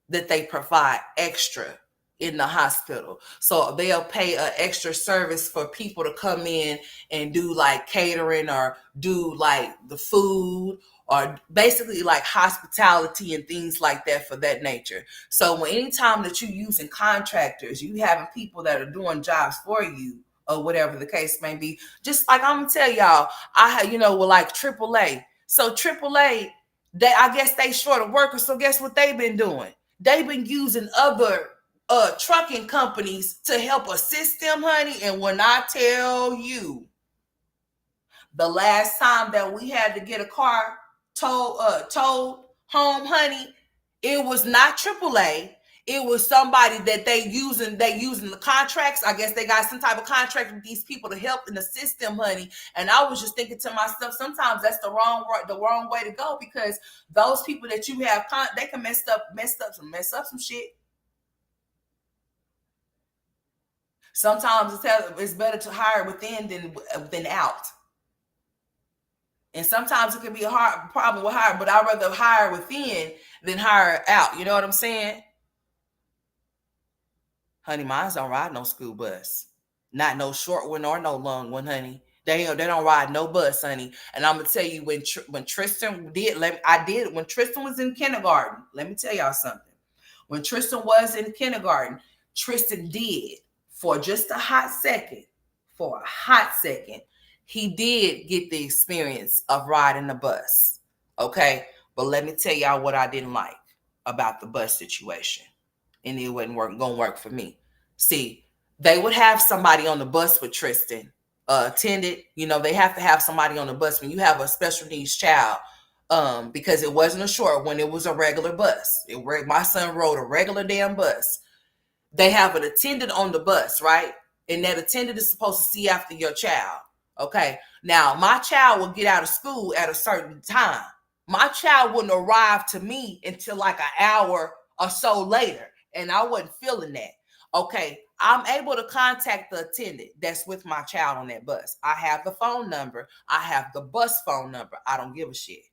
that they provide extra in the hospital. So they'll pay an extra service for people to come in and do like catering or do like the food or basically like hospitality and things like that for that nature. So when anytime that you're using contractors, you having people that are doing jobs for you or whatever the case may be. Just like I'm gonna tell y'all, with like AAA. So AAA, I guess they short of workers. So guess what they've been doing? They've been using other trucking companies to help assist them, honey. And when I tell you, the last time that we had to get a car towed home, honey, it was not AAA. It was somebody that they using the contracts. I guess they got some type of contract with these people to help and assist them, honey. And I was just thinking to myself, sometimes that's the wrong way to go, because those people that you have, they can mess up some shit. Sometimes it's better to hire within than out. And sometimes it can be a hard problem with hire, but I'd rather hire within than hire out. You know what I'm saying? Honey, mine's don't ride no school bus. Not no short one or no long one, honey. They don't ride no bus, honey. And I'm gonna tell you, when Tristan I did when Tristan was in kindergarten. Let me tell y'all something. When Tristan was in kindergarten, Tristan did for just a hot second, for a hot second, he did get the experience of riding the bus. Okay. But let me tell y'all what I didn't like about the bus situation. And it wasn't gonna work for me. See, they would have somebody on the bus with Tristan, attended. They have to have somebody on the bus when you have a special needs child, because it wasn't a short one, it was a regular bus. My son rode a regular damn bus. They have an attendant on the bus, right? And that attendant is supposed to see after your child. Okay. Now, my child will get out of school at a certain time. My child wouldn't arrive to me until like an hour or so later. And I wasn't feeling that. Okay. I'm able to contact the attendant that's with my child on that bus. I have the phone number. I have the bus phone number. I don't give a shit.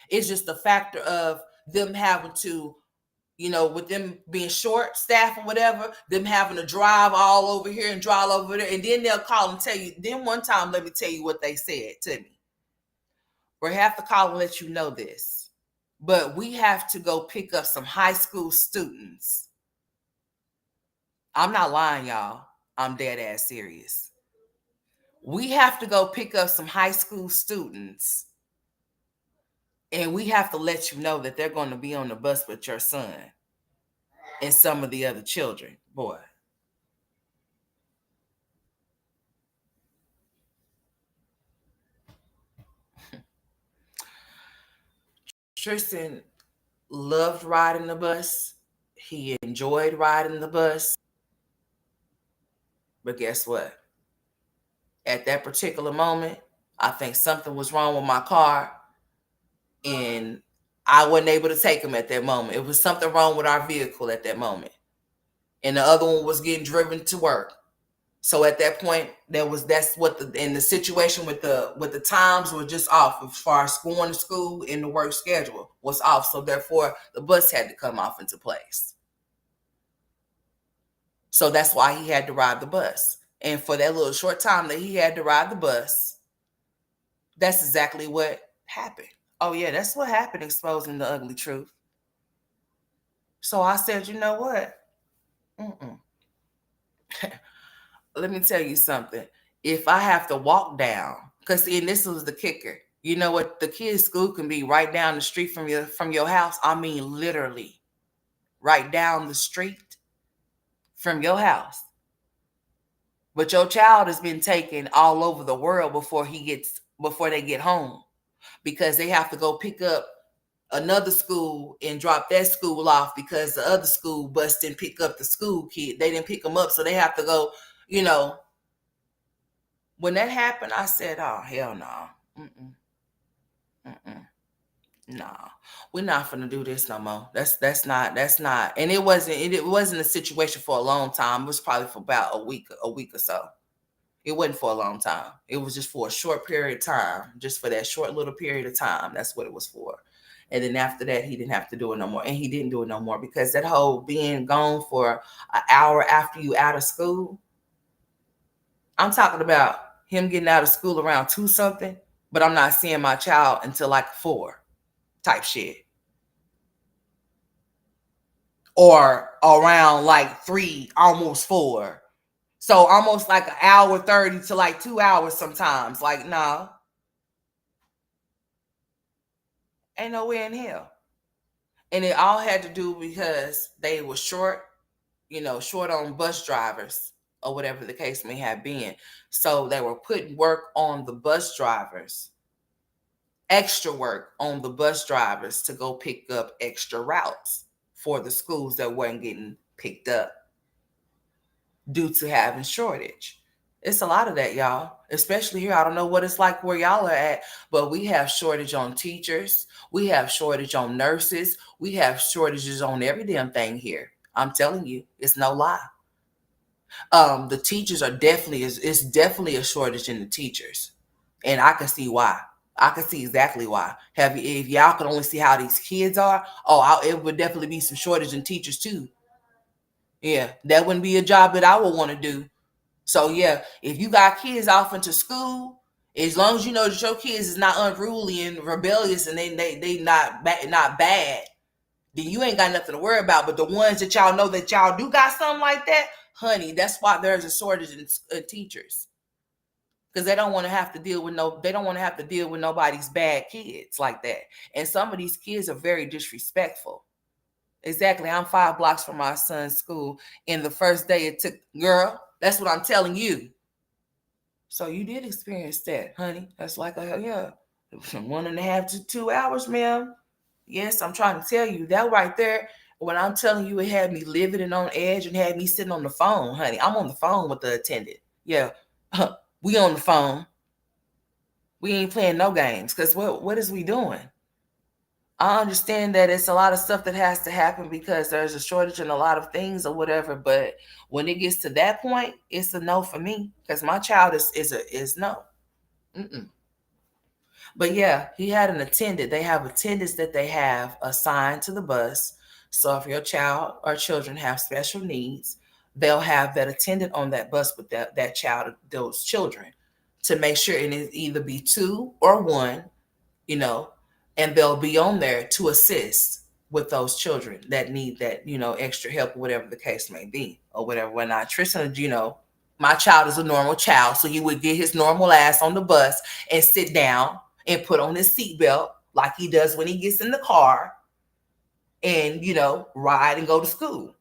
It's just the factor of them having to, with them being short staff or whatever, them having to drive all over here and drive over there. And then they'll call and tell you. Then one time, let me tell you what they said to me. We have to call and let you know this, but we have to go pick up some high school students. I'm not lying, y'all. I'm dead ass serious. We have to go pick up some high school students, and we have to let you know that they're going to be on the bus with your son and some of the other children. Boy, Tristan loved riding the bus. He enjoyed riding the bus. But guess what? At that particular moment, I think something was wrong with my car, and I wasn't able to take him at that moment. It was something wrong with our vehicle at that moment. And the other one was getting driven to work. So at that point, the situation with the times were just off as far as going to school and the work schedule was off. So therefore the bus had to come off into place. So that's why he had to ride the bus. And for that little short time that he had to ride the bus, that's exactly what happened. Oh yeah, that's what happened, exposing the ugly truth. So I said, you know what? Mm-mm. Let me tell you something. If I have to walk down, because and this was the kicker. You know what? The kids' school can be right down the street from your house. I mean, literally, right down the street from your house. But your child has been taken all over the world before he gets before they get home because they have to go pick up another school and drop that school off because the other school bus didn't pick up the school kid. They didn't pick them up, so they have to go. You know, when that happened, I said, "Oh hell no, mm-mm, mm-mm. No, we're not gonna do this no more. That's not." And it wasn't a situation for a long time. It was probably for about a week or so. It wasn't for a long time. It was just for a short period of time, just for that short little period of time. That's what it was for. And then after that, he didn't have to do it no more. And he didn't do it no more because that whole being gone for an hour after you out of school. I'm talking about him getting out of school around two something, but I'm not seeing my child until like four type shit. Or around like three, almost four. So almost like an hour 30 to like 2 hours sometimes. Like, no, ain't nowhere in hell. And it all had to do because they were short, short on bus drivers or whatever the case may have been. So they were putting work on the bus drivers, extra work on the bus drivers to go pick up extra routes for the schools that weren't getting picked up due to having shortage. It's a lot of that, y'all. Especially here. I don't know what it's like where y'all are at, but we have shortage on teachers. We have shortage on nurses. We have shortages on every damn thing here. I'm telling you, it's no lie. The teachers are definitely it's definitely a shortage in the teachers, and I can see why. I can see exactly why. Have you, if y'all could only see how these kids are, it would definitely be some shortage in teachers too. Yeah, that wouldn't be a job that I would want to do. So yeah, if you got kids off into school, as long as you know that your kids is not unruly and rebellious and they not bad, then you ain't got nothing to worry about. But the ones that y'all know that y'all do got something like that, honey, that's why there's a shortage in teachers because they don't want to have to deal with they don't want to have to deal with nobody's bad kids like that. And some of these kids are very disrespectful. Exactly. I'm 5 blocks from my son's school. And the first day it took, girl, that's what I'm telling you. So you did experience that, honey. That's like, yeah, 1.5 to 2 hours, ma'am. Yes, I'm trying to tell you that right there. When I'm telling you, it had me living and on edge and had me sitting on the phone, honey. I'm on the phone with the attendant. Yeah, we on the phone. We ain't playing no games because what is we doing? I understand that it's a lot of stuff that has to happen because there's a shortage in a lot of things or whatever. But when it gets to that point, it's a no for me because my child is no. Mm-mm. But yeah, he had an attendant. They have attendants that they have assigned to the bus. So if your child or children have special needs, they'll have that attendant on that bus with that child, those children, to make sure it is either be two or one, you know, and they'll be on there to assist with those children that need that, extra help, whatever the case may be, or whatever. When I Tristan, my child is a normal child, so he would get his normal ass on the bus and sit down and put on his seatbelt like he does when he gets in the car and, ride and go to school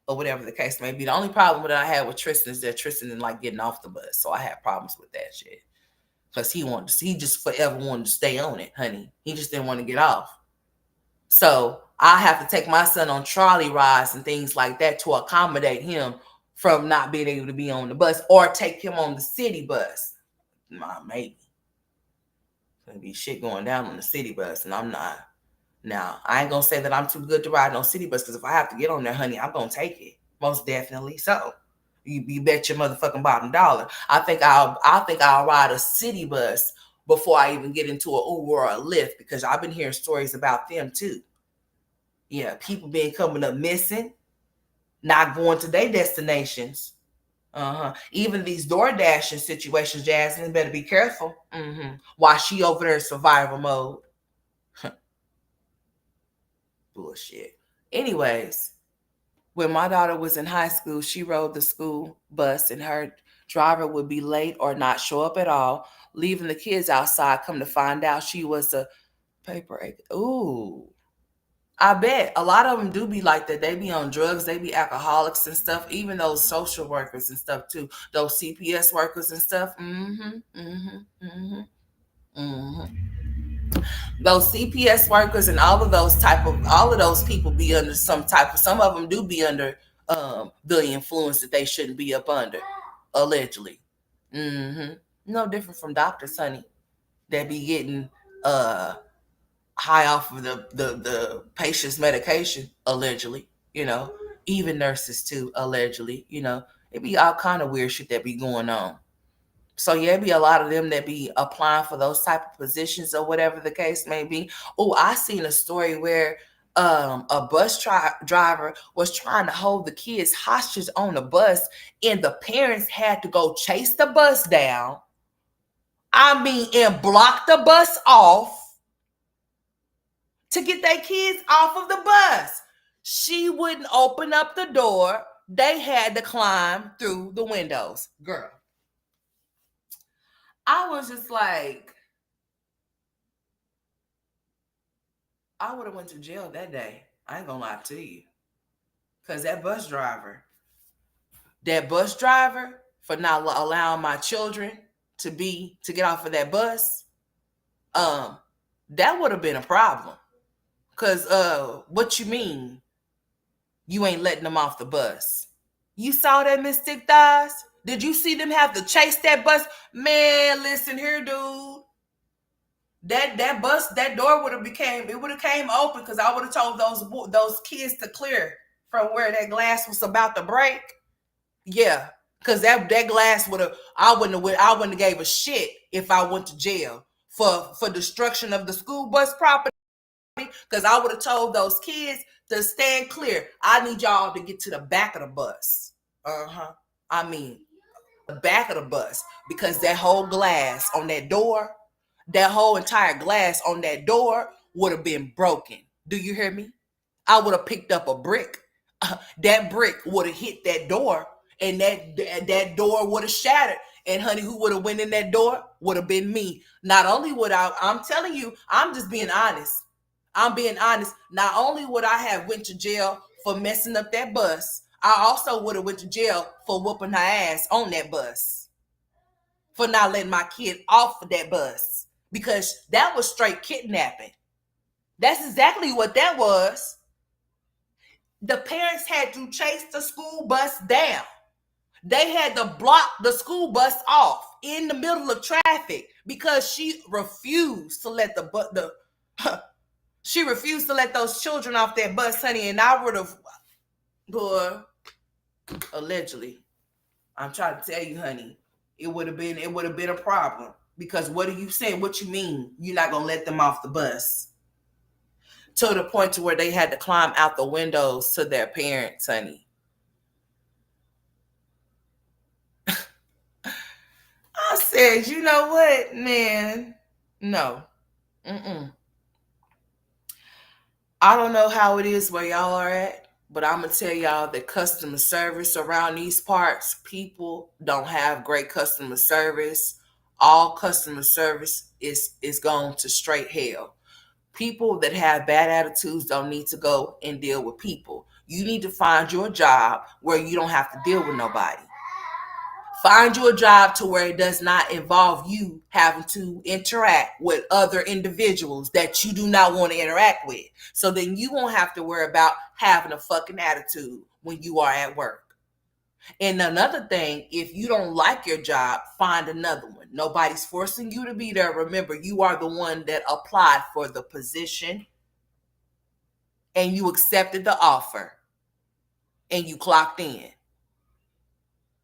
or whatever the case may be. The only problem that I had with Tristan is that Tristan didn't like getting off the bus, so I had problems with that shit because he just forever wanted to stay on it, honey. He just didn't want to get off. So I have to take my son on trolley rides and things like that to accommodate him from not being able to be on the bus or take him on the city bus. Maybe there'll be shit going down on the city bus, and I'm not. Now, I ain't gonna say that I'm too good to ride on city bus because if I have to get on there, honey, I'm gonna take it. Most definitely so. You bet your motherfucking bottom dollar. I think I'll ride a city bus before I even get into an Uber or a Lyft because I've been hearing stories about them too. Yeah, people being coming up missing, not going to their destinations. Even these door dashing situations, Jasmine better be careful. While she over there in survival mode. Bullshit. Anyways, when my daughter was in high school, she rode the school bus and her driver would be late or not show up at all, leaving the kids outside. Come to find out she was a paper. Ooh. I bet a lot of them do be like that. They be on drugs, they be alcoholics and stuff, even those social workers and stuff too. Those CPS workers and stuff. Mm-hmm. Mm-hmm. Mm-hmm. Hmm. Those CPS workers and all of those people be under some type of, some of them do be under the influence that they shouldn't be up under, allegedly. Hmm. No different from doctors, honey. That be getting uh high off of the patient's medication, allegedly. You know, even nurses too, allegedly. It be all kind of weird shit that be going on. So yeah, it be a lot of them that be applying for those type of positions or whatever the case may be. Oh, I seen a story where a driver was trying to hold the kids hostage on the bus, and the parents had to go chase the bus down. I mean, and block the bus off to get their kids off of the bus. She wouldn't open up the door. They had to climb through the windows. Girl, I was just like, I would have went to jail that day. I ain't gonna lie to you. Cause that bus driver for not allowing my children to get off of that bus, um, that would have been a problem. Cause what you mean you ain't letting them off the bus? You saw that, Miss Thick Thighs? Did you see them have to chase that bus? Man, listen here, dude. That bus, that door would have came open, because I would have told those kids to clear from where that glass was about to break. Yeah, because that glass I wouldn't have gave a shit if I went to jail for destruction of the school bus property. Because I would have told those kids to stand clear. I need y'all to get to the back of the bus. Uh-huh. I mean, the back of the bus, because that whole glass on that door, that whole entire glass on that door would have been broken. Do you hear me? I would have picked up a brick. That brick would have hit that door, and that door would have shattered. And honey, who would have went in that door? Would have been me. Not only would I'm telling you, I'm just being honest. I'm being honest. Not only would I have went to jail for messing up that bus, I also would have went to jail for whooping her ass on that bus, for not letting my kid off of that bus, because that was straight kidnapping. That's exactly what that was. The parents had to chase the school bus down. They had to block the school bus off in the middle of traffic because she refused to let she refused to let those children off that bus, honey. And I would have, boy, allegedly, I'm trying to tell you, honey, it would have been a problem. Because what are you saying? What you mean? You're not gonna let them off the bus? To the point to where they had to climb out the windows to their parents, honey. I said, you know what, man? No. Mm-mm. I don't know how it is where y'all are at, but I'm gonna tell y'all that customer service around these parts, people don't have great customer service. All customer service is going to straight hell. People that have bad attitudes don't need to go and deal with people. You need to find your job where you don't have to deal with nobody. Find you a job to where it does not involve you having to interact with other individuals that you do not want to interact with. So then you won't have to worry about having a fucking attitude when you are at work. And another thing, if you don't like your job, find another one. Nobody's forcing you to be there. Remember, you are the one that applied for the position and you accepted the offer and you clocked in.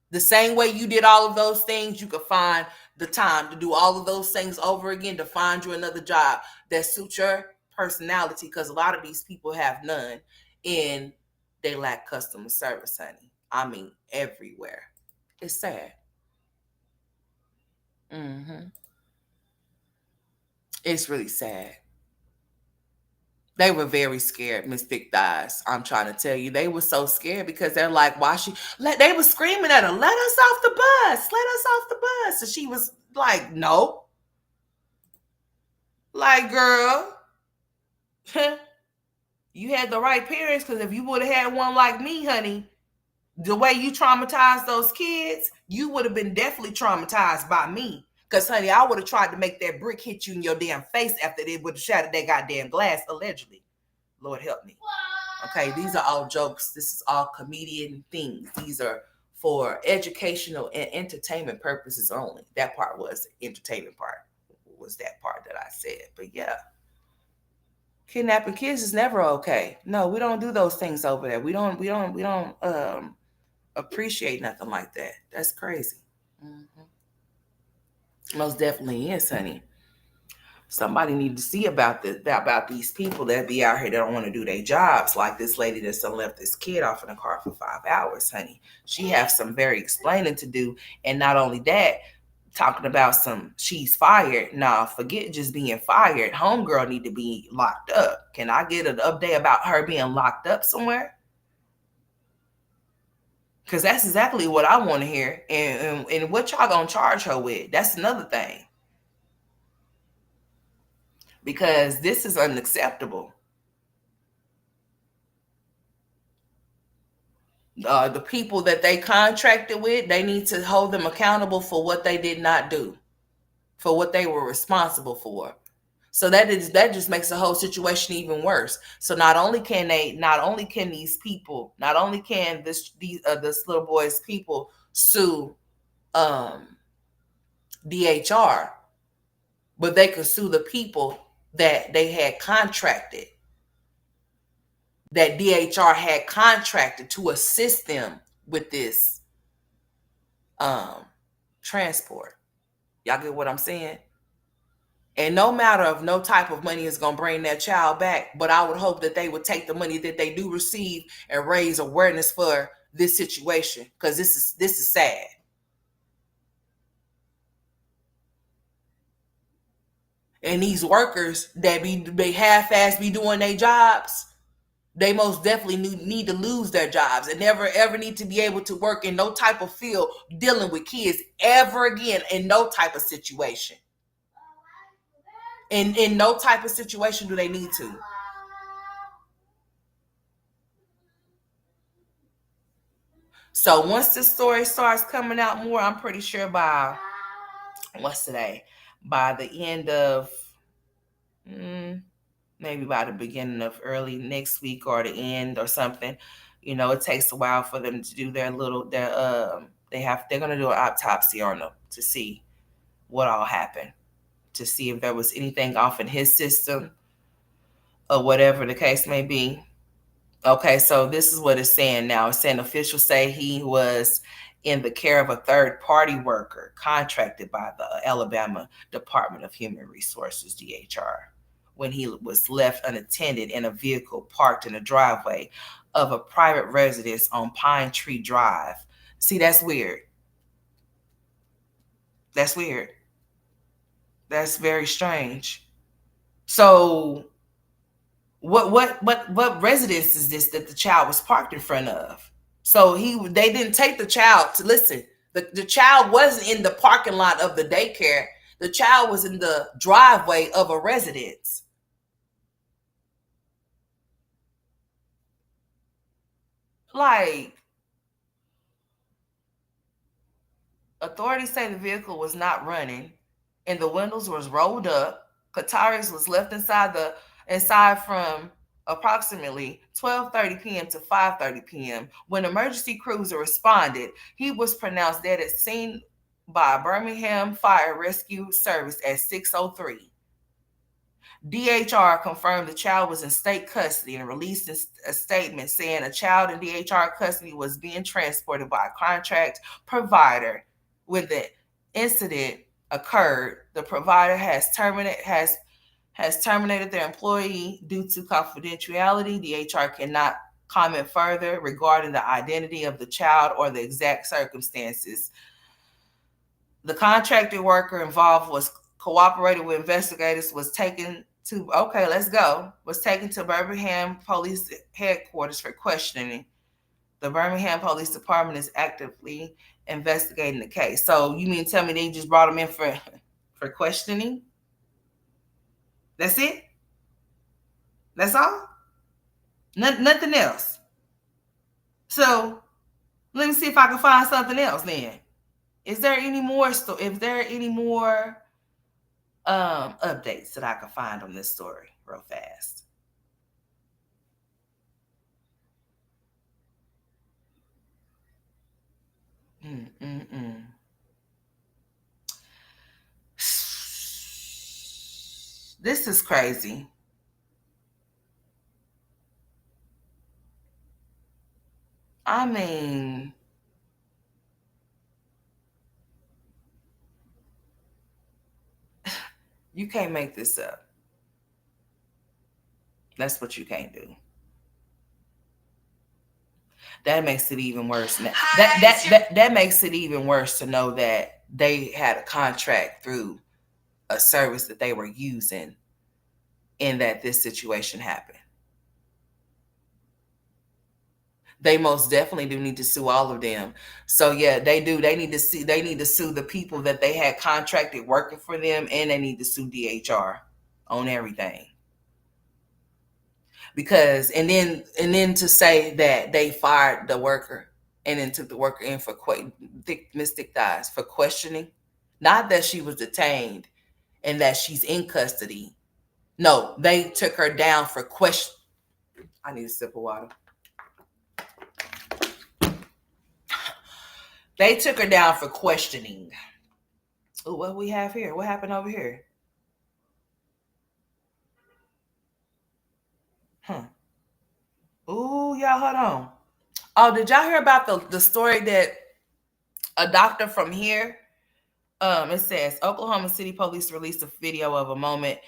The same way you did all of those things, you could find the time to do all of those things over again, to find you another job that suits your personality, because a lot of these people have none and they lack customer service, honey. I mean, everywhere. It's sad. Hmm. It's really sad. They were very scared, Miss Thick Thighs. I'm trying to tell you, they were so scared because they're like, why they were screaming at her, let us off the bus, let us off the bus. And she was like, no. Like, girl, you had the right parents, because if you would have had one like me, honey, the way you traumatized those kids, you would have been definitely traumatized by me. Because, honey, I would have tried to make that brick hit you in your damn face after they would have shattered that goddamn glass, allegedly. Lord help me. Okay, these are all jokes. This is all comedian things. These are for educational and entertainment purposes only. That part was the entertainment part. Was that part that I said. But yeah, kidnapping kids is never okay. No, we don't do those things over there. We don't appreciate nothing like that. That's crazy. Mm-hmm. Most definitely is, honey. Somebody need to see about these people that be out here that don't want to do their jobs, like this lady that's done left this kid off in the car for 5 hours, honey. She has some very explaining to do. And not only that, talking about some she's fired. Nah, forget just being fired. Homegirl need to be locked up. Can I get an update about her being locked up somewhere? Because that's exactly what I want to hear. And what y'all gonna charge her with? That's another thing. Because this is unacceptable. The people that they contracted with, they need to hold them accountable for what they did not do, for what they were responsible for. So that just makes the whole situation even worse. So not only can these people, not only can this little boy's people sue DHR, but they could sue the people that they had contracted, that DHR had contracted to assist them with this um transport. Y'all get what I'm saying? And no matter of no type of money is gonna bring that child back, but I would hope that they would take the money that they do receive and raise awareness for this situation, because this is sad. And these workers that they half-ass be doing their jobs, they most definitely need to lose their jobs and never ever need to be able to work in no type of field dealing with kids ever again, in no type of situation. In no type of situation do they need to. So once this story starts coming out more, I'm pretty sure by what's today? By the end of maybe by the beginning of early next week or the end or something. It takes a while for them to do they're gonna do an autopsy on them to see what all happened, to see if there was anything off in his system or whatever the case may be. Okay, so this is what it's saying now. It's saying officials say he was in the care of a third party worker contracted by the Alabama Department of Human Resources, DHR, when he was left unattended in a vehicle parked in a driveway of a private residence on Pine Tree Drive. See, that's weird. That's weird. That's very strange. So what residence is this that the child was parked in front of? So they didn't take the child to listen. The child wasn't in the parking lot of the daycare. The child was in the driveway of a residence. Like, authorities say the vehicle was not running and the windows was rolled up. Kataris was left inside from approximately 12:30 p.m. to 5:30 p.m. When emergency crews responded, he was pronounced dead at scene by Birmingham Fire Rescue Service at 6:03. DHR confirmed the child was in state custody and released a statement saying a child in DHR custody was being transported by a contract provider. When the incident occurred, the provider has terminated their employee due to confidentiality. DHR cannot comment further regarding the identity of the child or the exact circumstances. The contracted worker involved was cooperating with investigators, was taken to Birmingham Police Headquarters for questioning. The Birmingham Police Department is actively investigating the case. So you mean to tell me they just brought him in for questioning? That's it? That's all? Nothing else. So let me see if I can find something else then. Is there any more? If there are any more updates that I can find on this story, real fast. Mm-mm-mm. This is crazy. I mean, you can't make this up. That's what you can't do. That makes it even worse. That makes it even worse to know that they had a contract through a service that they were using, and that this situation happened. They most definitely do need to sue all of them. So yeah, they do. They need to see. They need to sue the people that they had contracted working for them, and they need to sue DHR on everything. Because and then to say that they fired the worker and then took the worker in for thick mystic thighs for questioning, not that she was detained and that she's in custody. No, they took her down for question. I need a sip of water. They took her down for questioning. Oh, what we have here? What happened over here? Huh. Ooh, y'all, hold on. Oh, did y'all hear about the story that a doctor from here? It says Oklahoma City Police released a video of a moment.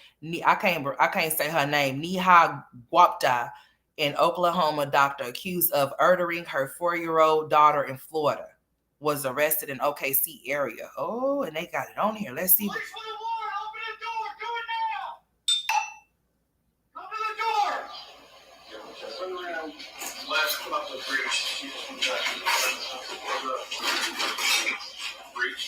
I can't say her name. Neha Guapta, an Oklahoma doctor accused of murdering her 4-year-old daughter in Florida, was arrested in OKC area. Oh, and they got it on here. Let's see. Police for the war! Open the door! Do it now! Open the door! Turn around. Last couple of breach. Breach.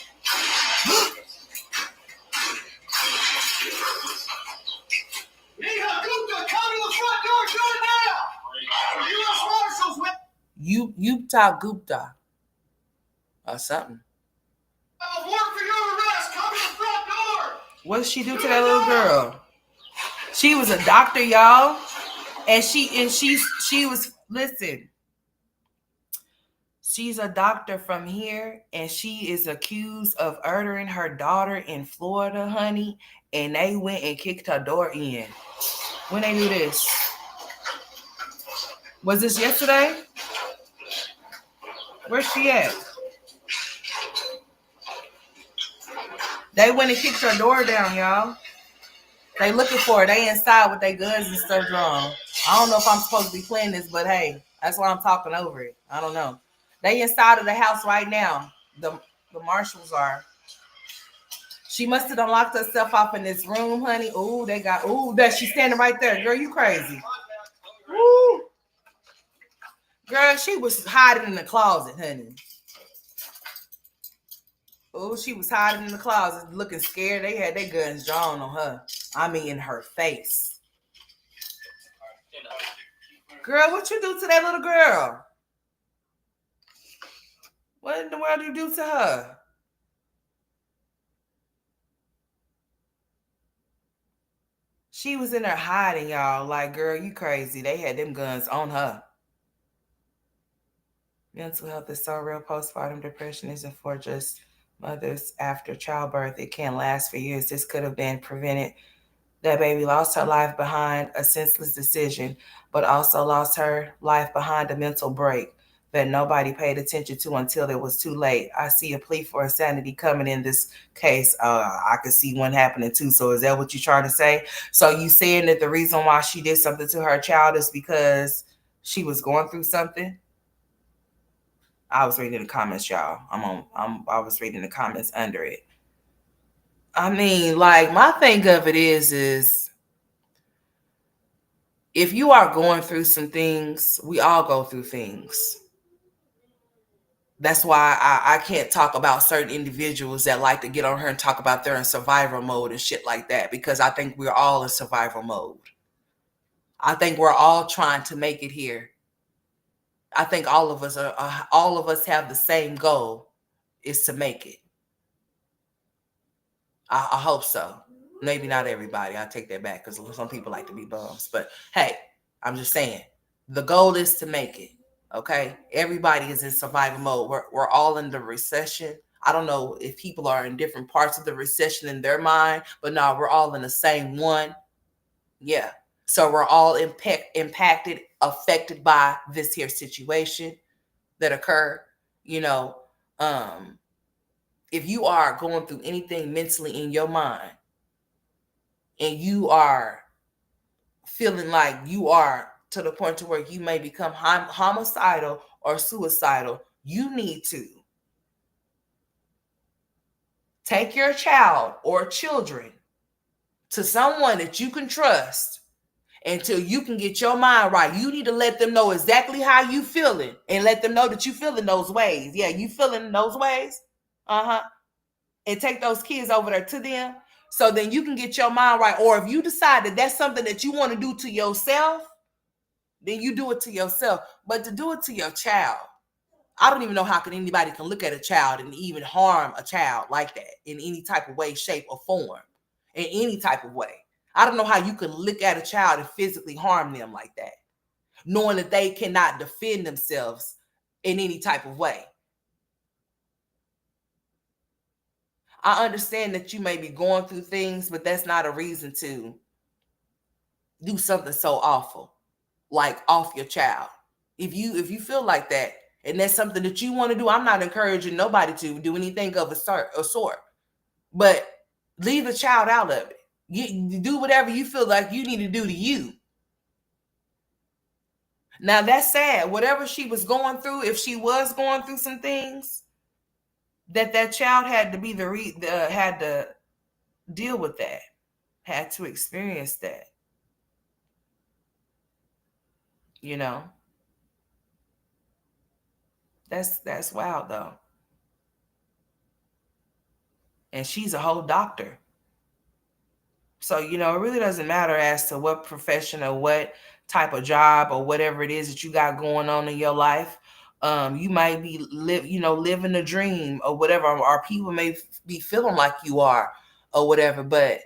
Neha Gupta, come to the front door, do it now! U.S. Marshals with Utah Gupta or something. I have a warrant for your arrest. Come to the front door. What did she do to that little girl? She was a doctor, y'all, and she was listen. She's a doctor from here, and she is accused of murdering her daughter in Florida, honey. And they went and kicked her door in. When they do this? Was this yesterday? Where's she at? They went and kicked her door down, y'all. They looking for her. They inside with their guns and stuff drawn. I don't know if I'm supposed to be playing this, but hey, that's why I'm talking over it. I don't know. They inside of the house right now. The marshals are. She must have unlocked herself off in this room, honey. Ooh, that she's standing right there. Girl, you crazy. Ooh. Girl, she was hiding in the closet, honey. Oh, she was hiding in the closet, looking scared. They had their guns drawn on her. I mean, in her face. Girl, what you do to that little girl? What in the world do you do to her? She was in there hiding, y'all. Like, girl, you crazy. They had them guns on her. Mental health is so real. Postpartum depression isn't for just mothers after childbirth. It can last for years. This could have been prevented. That baby lost her life behind a senseless decision, but also lost her life behind a mental break that nobody paid attention to until it was too late. I see a plea for insanity coming in this case. I could see one happening too. So is that what you're trying to say? So you saying that the reason why she did something to her child is because she was going through something? I was reading the comments, y'all. I was reading the comments under it. I mean, like, my thing of it is if you are going through some things, we all go through things. That's why I can't talk about certain individuals that like to get on her and talk about they're in survival mode and shit like that, because I think we're all in survival mode. I think we're all trying to make it here. I think all of us have the same goal, is to make it. I hope so. Maybe not everybody. I take that back because some people like to be bums. But hey, I'm just saying the goal is to make it. Okay, everybody is in survival mode. We're all in the recession. I don't know if people are in different parts of the recession in their mind, but no, we're all in the same one. Yeah. So we're all impacted, affected by this here situation that occurred. You know, um, if you are going through anything mentally in your mind and you are feeling like you are to the point to where you may become homicidal or suicidal, you need to take your child or children to someone that you can trust until you can get your mind right. You need to let them know exactly how you feeling and let them know that you feeling those ways. Yeah, you feeling those ways. Uh-huh. And take those kids over there to them so then you can get your mind right. Or if you decide that that's something that you want to do to yourself, then you do it to yourself. But to do it to your child, I don't even know how anybody can look at a child and even harm a child like that in any type of way, shape, or form. In any type of way. I don't know how you can look at a child and physically harm them like that, knowing that they cannot defend themselves in any type of way. I understand that you may be going through things, but that's not a reason to do something so awful, like off your child. If you feel like that, and that's something that you want to do, I'm not encouraging nobody to do anything of a sort. But leave the child out of it. You do whatever you feel like you need to do to you. Now that's sad. Whatever she was going through, if she was going through some things, that child had to be had to deal with that, had to experience that. You know, that's wild though. And she's a whole doctor. So, it really doesn't matter as to what profession or what type of job or whatever it is that you got going on in your life. You might be living a dream or whatever, or people may be feeling like you are or whatever, but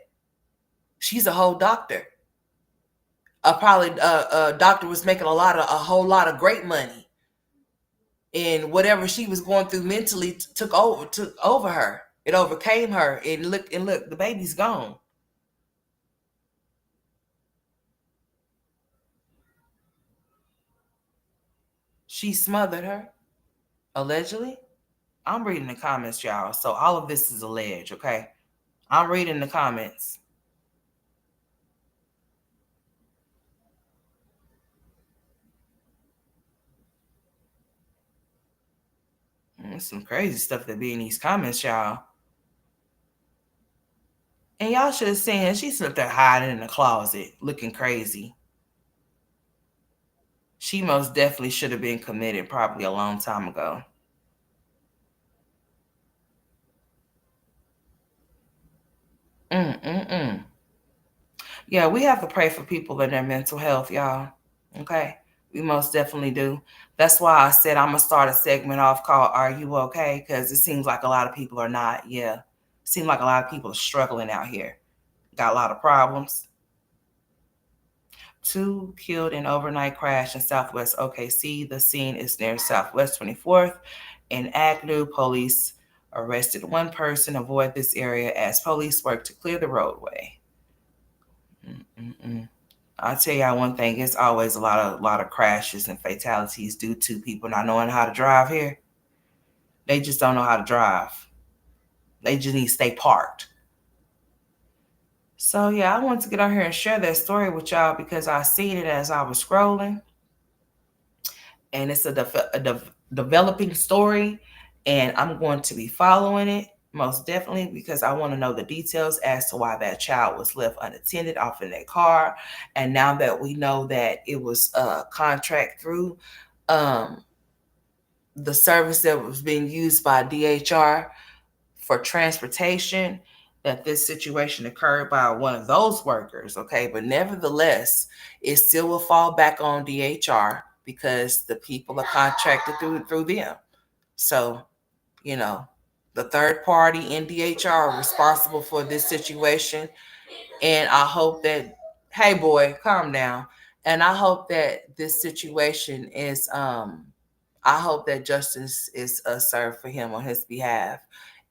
she's a whole doctor. Probably a doctor was making a whole lot of great money, and whatever she was going through mentally took over her. It overcame her, and look, the baby's gone. She smothered her, allegedly. I'm reading the comments, y'all. So all of this is alleged, okay? I'm reading the comments. There's some crazy stuff that be in these comments, y'all. And y'all should have seen her. She's up there hiding in the closet, looking crazy. She most definitely should have been committed probably a long time ago. Mm-mm-mm. Yeah, we have to pray for people in their mental health, y'all. Okay? We most definitely do. That's why I said I'm going to start a segment off called Are You Okay? Because it seems like a lot of people are not. Yeah. It seems like a lot of people are struggling out here. Got a lot of problems. 2 killed in overnight crash in Southwest OKC. The scene is near Southwest 24th in Agnew. Police arrested 1 person. Avoid this area as police work to clear the roadway. Mm-mm-mm. I'll tell y'all one thing, it's always a lot of crashes and fatalities due to people not knowing how to drive here. They just don't know how to drive. They just need to stay parked. So yeah, I wanted to get on here and share that story with y'all because I seen it as I was scrolling. And it's a developing story, and I'm going to be following it most definitely because I want to know the details as to why that child was left unattended off in that car. And now that we know that it was a contract through the service that was being used by DHR for transportation, that this situation occurred by one of those workers, okay? But nevertheless, it still will fall back on DHR because the people are contracted through them. So, you know, the third party NDHR are responsible for this situation. And I hope that, hey boy, calm down. And I hope that this situation is, I hope that justice is served for him on his behalf,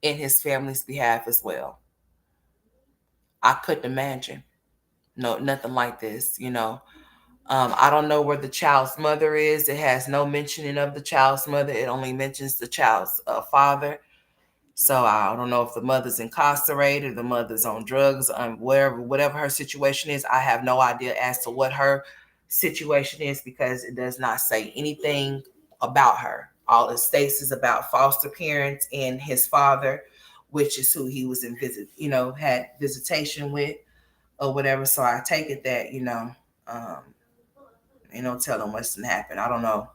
in his family's behalf as well. I couldn't imagine no nothing like this, you know. I don't know where the child's mother is. It has no mentioning of the child's mother. It only mentions the child's father. So I don't know if the mother's incarcerated, the mother's on drugs, whatever her situation is. I have no idea as to what her situation is because it does not say anything about her. All it states is about foster parents and his father, which is who he was in visit, had visitation with or whatever. So I take it that, um, tell them what's happened. I don't know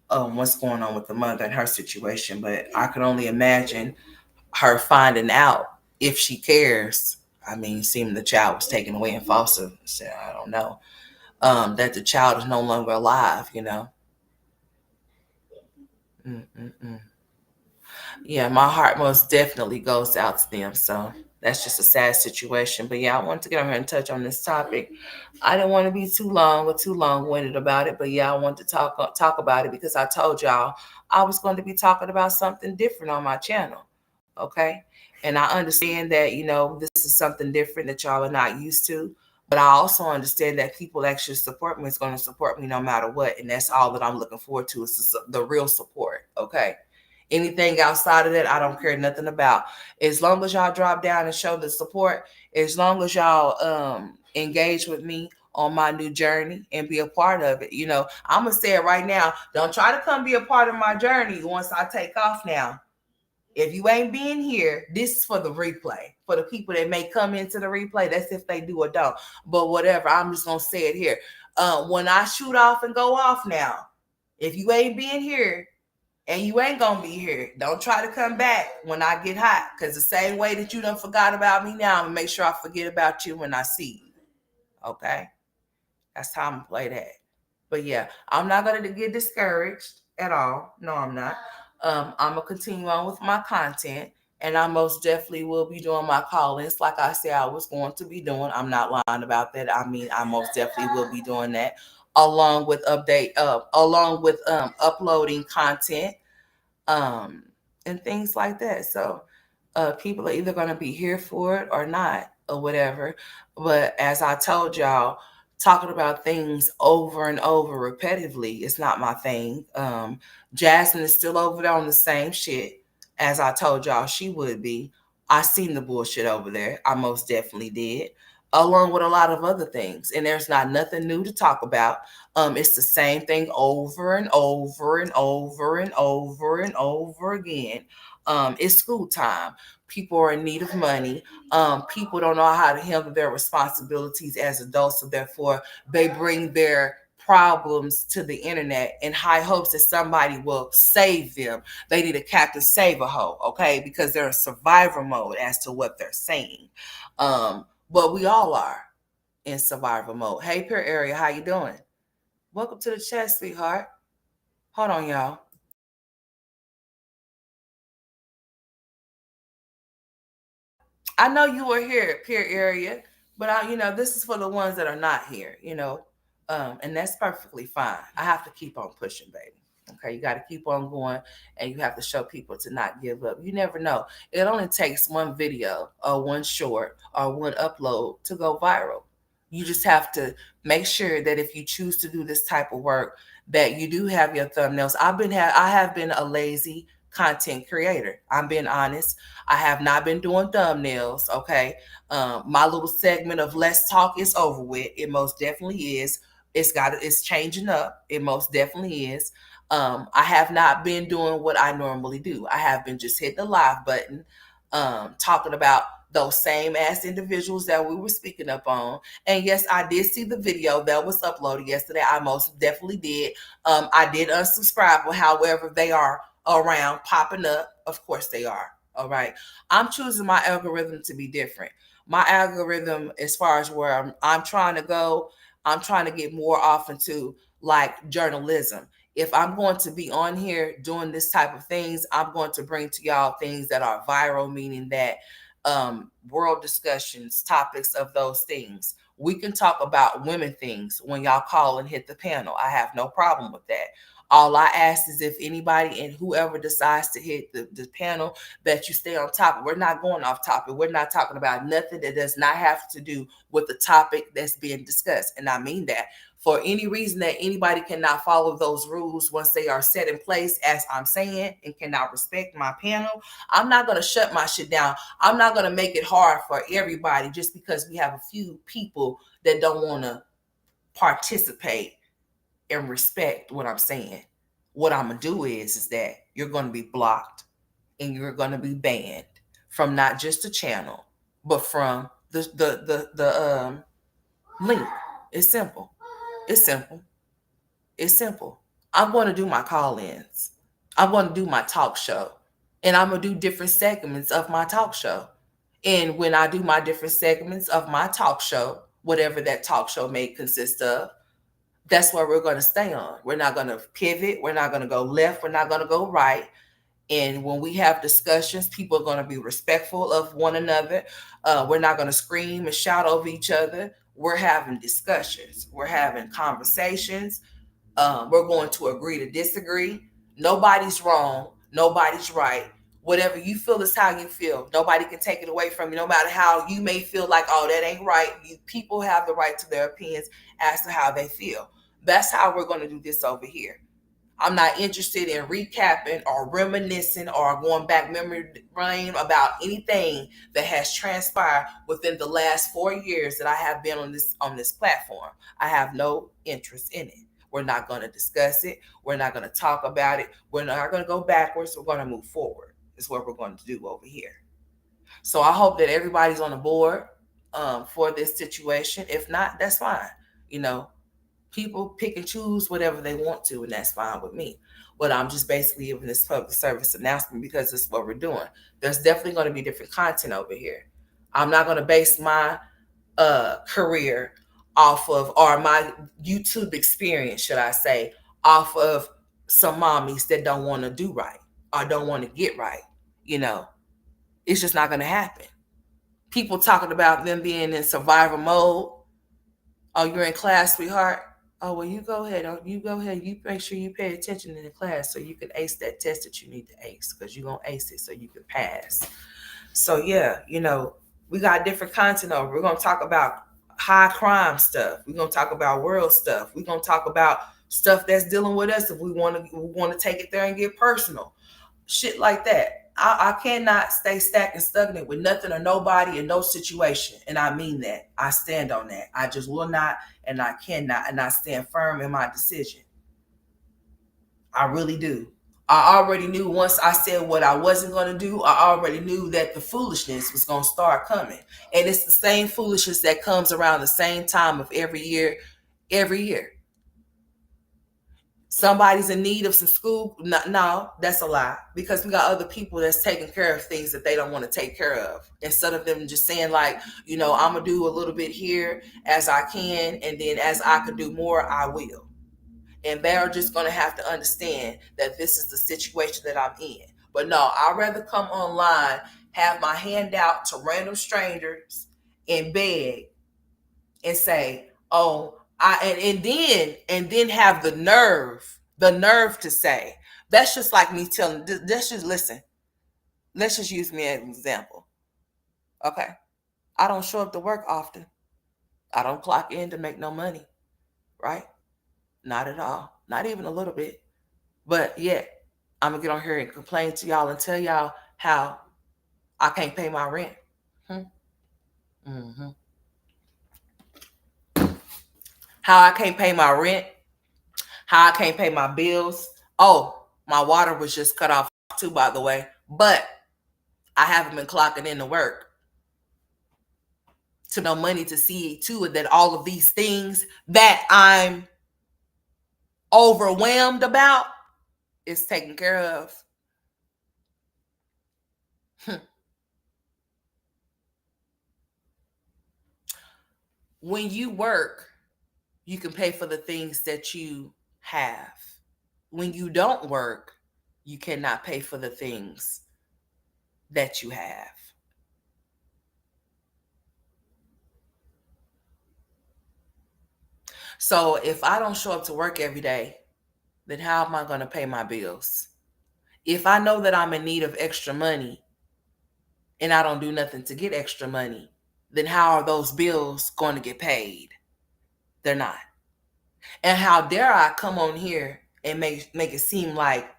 what's going on with the mother and her situation, but I can only imagine her finding out if she cares. I mean, seeing the child was taken away in foster, so I don't know. That the child is no longer alive. Mm-mm-mm. Yeah, my heart most definitely goes out to them. So that's just a sad situation. But yeah, I wanted to get on here and touch on this topic. I didn't want to be too long or too long-winded about it, but yeah, I wanted to talk about it because I told y'all I was going to be talking about something different on my channel. Okay. And I understand that, this is something different that y'all are not used to. But I also understand that people actually support me is going to support me no matter what. And that's all that I'm looking forward to is the real support. Okay. Anything outside of that, I don't care nothing about. As long as y'all drop down and show the support, as long as y'all engage with me on my new journey and be a part of it. I'm gonna say it right now. Don't try to come be a part of my journey once I take off now. If you ain't being here, this is for the replay. For the people that may come into the replay, that's if they do or don't. But whatever, I'm just gonna say it here. When I shoot off and go off now, if you ain't being here, and you ain't gonna be here. Don't try to come back when I get hot. Cause the same way that you done forgot about me now, I'm gonna make sure I forget about you when I see you. Okay? That's how I'm gonna play that. But yeah, I'm not gonna get discouraged at all. No, I'm not. I'm gonna continue on with my content. And I most definitely will be doing my call-ins like I said I was going to be doing. I'm not lying about that. I mean, I most definitely will be doing that along with uploading content um, and things like that. So people are either going to be here for it or not, or whatever. But as I told y'all, talking about things over and over repetitively is not my thing. Jasmine is still over there on the same shit as I told y'all she would be. I seen the bullshit over there. I most definitely did. Along with a lot of other things. And there's not nothing new to talk about. It's the same thing over and over and over and over and over again. It's school time. People are in need of money. People don't know how to handle their responsibilities as adults, so therefore they bring their problems to the internet in high hopes that somebody will save them. They need a captain save a hoe, okay? Because they're in survivor mode as to what they're saying. But we all are in survivor mode. Hey, Pure Area, how you doing? Welcome to the chat, sweetheart. Hold on, y'all. I know you were here at Pier Area, but this is for the ones that are not here, and that's perfectly fine. I have to keep on pushing, baby. Okay, you got to keep on going, and you have to show people to not give up. You never know. It only takes one video or one short or one upload to go viral. You just have to make sure that if you choose to do this type of work, that you do have your thumbnails. I have been a lazy content creator. I'm being honest. I have not been doing thumbnails. Okay. My little segment of Let's Talk is over with. It most definitely is. It's changing up. It most definitely is. I have not been doing what I normally do. I have been just hitting the live button, talking about those same ass individuals that we were speaking up on. And yes, I did see the video that was uploaded yesterday. I most definitely did. I did unsubscribe, but however, they are around popping up. Of course they are. All right. I'm choosing my algorithm to be different. My algorithm, as far as where I'm trying to go, I'm trying to get more off into like journalism. If I'm going to be on here doing this type of things, I'm going to bring to y'all things that are viral, meaning that world discussions, topics of those things. We can talk about women things when y'all call and hit the panel. I have no problem with that. All I ask is if anybody and whoever decides to hit the panel that you stay on topic. We're not going off topic. We're not talking about nothing that does not have to do with the topic that's being discussed. And I mean that for any reason that anybody cannot follow those rules once they are set in place, as I'm saying, and cannot respect my panel, I'm not going to shut my shit down. I'm not going to make it hard for everybody just because we have a few people that don't want to participate and respect what I'm saying. What I'm going to do is that you're going to be blocked and you're going to be banned from not just the channel, but from the link. It's simple. It's simple. It's simple. I'm going to do my call ins. I'm going to do my talk show. And I'm going to do different segments of my talk show. And when I do my different segments of my talk show, whatever that talk show may consist of, that's where we're going to stay on. We're not going to pivot. We're not going to go left. We're not going to go right. And when we have discussions, people are going to be respectful of one another. We're not going to scream and shout over each other. We're having discussions. We're having conversations. We're going to agree to disagree. Nobody's wrong. Nobody's right. Whatever you feel is how you feel. Nobody can take it away from you. No matter how you may feel like, oh, that ain't right. People have the right to their opinions as to how they feel. That's how we're going to do this over here. I'm not interested in recapping or reminiscing or going back memory lane about anything that has transpired within the last 4 years that I have been on this platform. I have no interest in it. We're not going to discuss it. We're not going to talk about it. We're not going to go backwards. We're going to move forward. Is what we're going to do over here. So I hope that everybody's on the board for this situation. If not, that's fine. You know, people pick and choose whatever they want to, and that's fine with me. But I'm just basically giving this public service announcement because it's what we're doing. There's definitely going to be different content over here. I'm not going to base my career off of, or my YouTube experience, should I say, off of some mommies that don't want to do right or don't want to get right. You know, it's just not going to happen. People talking about them being in survival mode. Oh, you're in class, sweetheart. Oh, well, you go ahead. Oh, you go ahead. You make sure you pay attention in the class so you can ace that test that you need to ace because you're going to ace it so you can pass. So, yeah, we got different content over. We're going to talk about high crime stuff. We're going to talk about world stuff. We're going to talk about stuff that's dealing with us if we want to take it there and get personal. Shit like that. I cannot stay stacked and stagnant with nothing or nobody in no situation. And I mean that. I stand on that. I just will not and I cannot. And I stand firm in my decision. I really do. I already knew once I said what I wasn't going to do, I already knew that the foolishness was going to start coming. And it's the same foolishness that comes around the same time of every year, every year. Somebody's in need of some school. No, no, that's a lie because we got other people that's taking care of things that they don't want to take care of. Instead of them just saying like, I'm going to do a little bit here as I can. And then as I can do more, I will. And they're just going to have to understand that this is the situation that I'm in. But no, I'd rather come online, have my hand out to random strangers and beg and say, oh, and then have the nerve to say, that's just like me telling, let's just listen. Let's just use me as an example. Okay. I don't show up to work often. I don't clock in to make no money. Right? Not at all. Not even a little bit. But yet, I'm going to get on here and complain to y'all and tell y'all how I can't pay my rent. Hmm? Mm-hmm. How I can't pay my rent. How I can't pay my bills. Oh, my water was just cut off too, by the way. But I haven't been clocking in to work. To no money to see to it that all of these things that I'm overwhelmed about is taken care of. When you work, you can pay for the things that you have. when you don't work, you cannot pay for the things that you have. So if I don't show up to work every day, then how am I going to pay my bills? If I know that I'm in need of extra money and I don't do nothing to get extra money, then how are those bills going to get paid? They're not. And how dare I come on here and make it seem like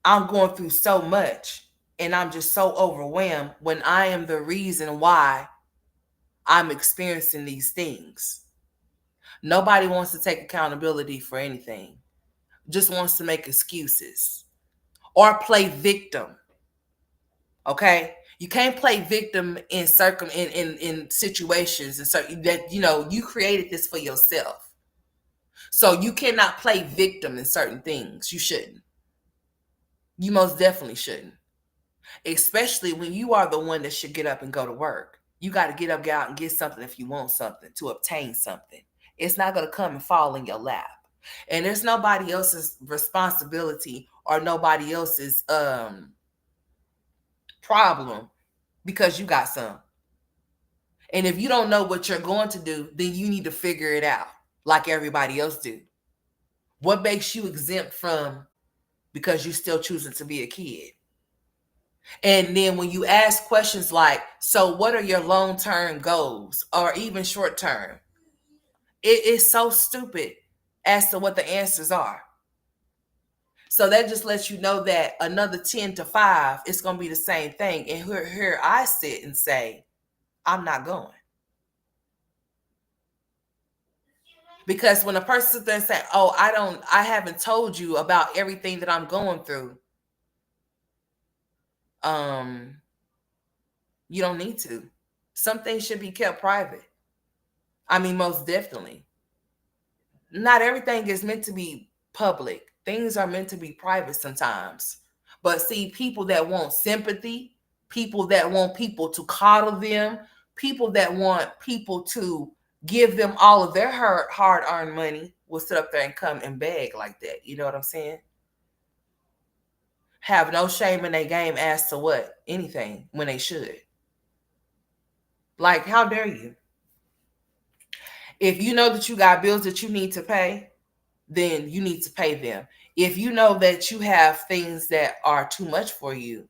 I'm going through so much and I'm just so overwhelmed when I am the reason why I'm experiencing these things. Nobody wants to take accountability for anything, just wants to make excuses or play victim. Okay? You can't play victim in in situations and so that you created this for yourself. So you cannot play victim in certain things. You shouldn't. You most definitely shouldn't. Especially when you are the one that should get up and go to work. You got to get up, get out, and get something if you want something, to obtain something. It's not going to come and fall in your lap. And there's nobody else's responsibility or nobody else's problem because you got some. And if you don't know what you're going to do, then you need to figure it out like everybody else do. What makes you exempt from because you're still choosing to be a kid? And then when you ask questions like, so what are your long-term goals or even short-term? It is so stupid as to what the answers are. So that just lets you know that another 10 to 5, it's going to be the same thing. And here I sit and say, I'm not going. Because when a person sits there and say, oh, I haven't told you about everything that I'm going through, um, you don't need to. Some things should be kept private. I mean, most definitely. Not everything is meant to be public. Things are meant to be private sometimes. But see, people that want sympathy, people that want people to coddle them, people that want people to give them all of their hard earned money will sit up there and come and beg like that. You know what I'm saying? Have no shame in their game as to what? Anything when they should. Like, how dare you? If you know that you got bills that you need to pay, then you need to pay them. If you know that you have things that are too much for you,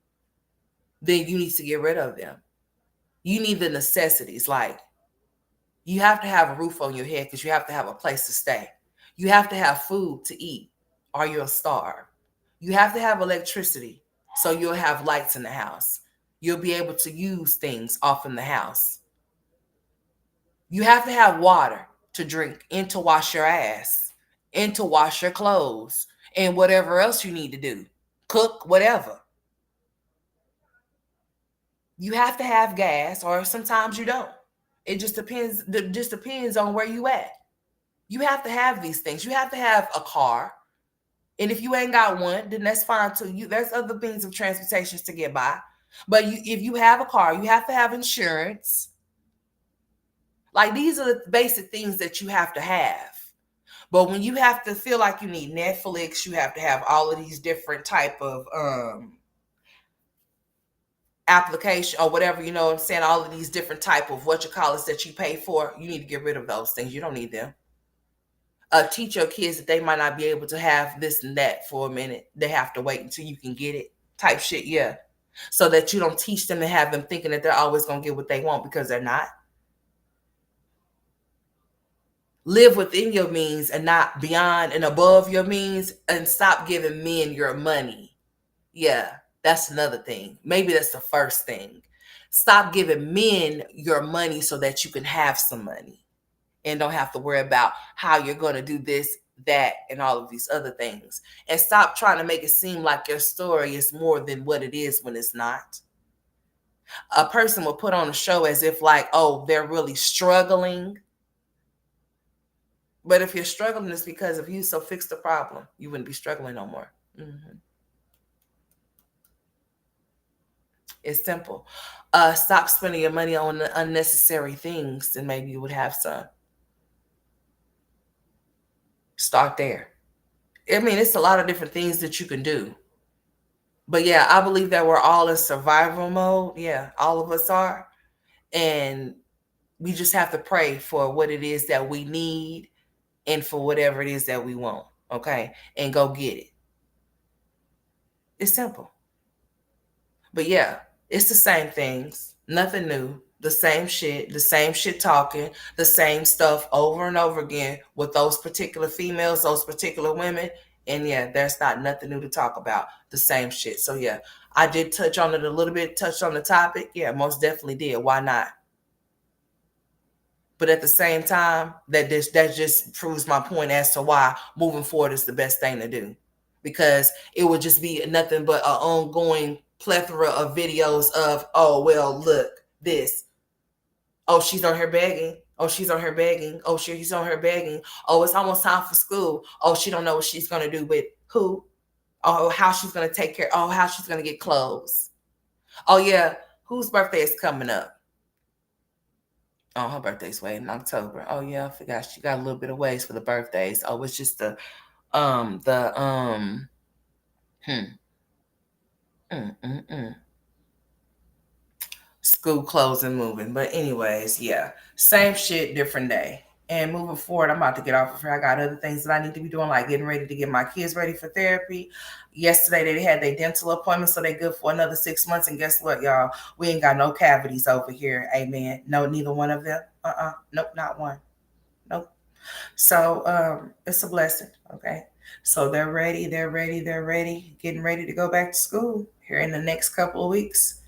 then you need to get rid of them. You need the necessities. Like, you have to have a roof on your head because you have to have a place to stay. You have to have food to eat or you'll starve. You have to have electricity so you'll have lights in the house. You'll be able to use things off in the house. You have to have water to drink and to wash your ass and to wash your clothes and whatever else you need to do. Cook, whatever. You have to have gas or sometimes you don't. It just depends on where you at. You have to have these things. You have to have a car. And if you ain't got one, then that's fine too. There's other means of transportations to get by. But if you have a car, you have to have insurance. Like, these are the basic things that you have to have. But when you have to feel like you need Netflix, you have to have all of these different type of application or whatever, you know what I'm saying, all of these different type of what you call it that you pay for, you need to get rid of those things. You don't need them. Teach your kids that they might not be able to have this and that for a minute. They have to wait until you can get it type shit, yeah. So that you don't teach them and have them thinking that they're always going to get what they want because they're not. Live within your means and not beyond and above your means, and stop giving men your money. Yeah, that's another thing. Maybe that's the first thing. Stop giving men your money so that you can have some money and don't have to worry about how you're going to do this, that, and all of these other things. And stop trying to make it seem like your story is more than what it is when it's not. A person will put on a show as if like, oh, they're really struggling. But if you're struggling, it's because of you. So fix the problem. You wouldn't be struggling no more. Mm-hmm. It's simple. Stop spending your money on unnecessary things, and maybe you would have some. Start there. I mean, it's a lot of different things that you can do. But yeah, I believe that we're all in survival mode. Yeah, all of us are. And we just have to pray for what it is that we need and for whatever it is that we want. Okay. And go get it. It's simple. But yeah, it's the same things. Nothing new. The same shit talking, the same stuff over and over again with those particular females, those particular women. And yeah, there's not nothing new to talk about. The same shit. So yeah, I did touch on it a little bit, touched on the topic. Yeah, most definitely did. Why not? But at the same time, that just proves my point as to why moving forward is the best thing to do, because it would just be nothing but an ongoing plethora of videos of, oh well, look this, oh she's on her begging, oh she's on her begging, oh she's on her begging, oh it's almost time for school, oh she don't know what she's gonna do with who, oh how she's gonna take care, oh how she's gonna get clothes, oh yeah, whose birthday is coming up. Oh, her birthday's way in October. Oh yeah, I forgot she got a little bit of ways for the birthdays. Oh, it's just the hmm, mm, mm, mm. School closing moving. But anyways, yeah, same shit, different day. And moving forward, I'm about to get off of here. I got other things that I need to be doing, like getting ready to get my kids ready for therapy. Yesterday they had their dental appointment, so they good for another 6 months. And guess what, y'all? We ain't got no cavities over here. Amen. No, neither one of them. Nope, not one. Nope. So it's a blessing. Okay. So they're ready, they're ready, getting ready to go back to school here in the next couple of weeks.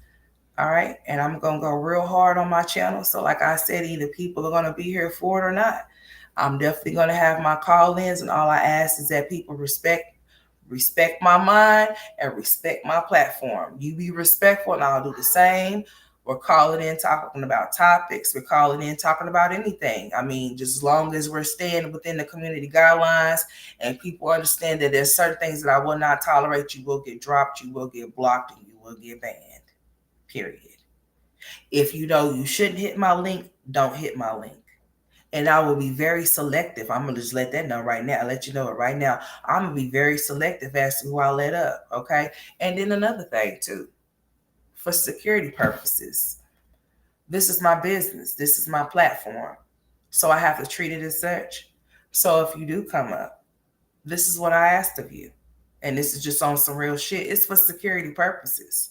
All right. And I'm going to go real hard on my channel. So, like I said, either people are going to be here for it or not. I'm definitely going to have my call ins. And all I ask is that people respect my mind and respect my platform. You be respectful and I'll do the same. We're calling in talking about topics. We're calling in talking about anything. I mean, just as long as we're staying within the community guidelines and people understand that there's certain things that I will not tolerate, you will get dropped, you will get blocked, and you will get banned. Period. If you know you shouldn't hit my link, don't hit my link. And I will be very selective. I'm gonna just let that know right now. I'll let you know it right now. I'm gonna be very selective as to who I let up. Okay. And then another thing too, for security purposes, this is my business. This is my platform. So I have to treat it as such. So if you do come up, this is what I asked of you. And this is just on some real shit. It's for security purposes.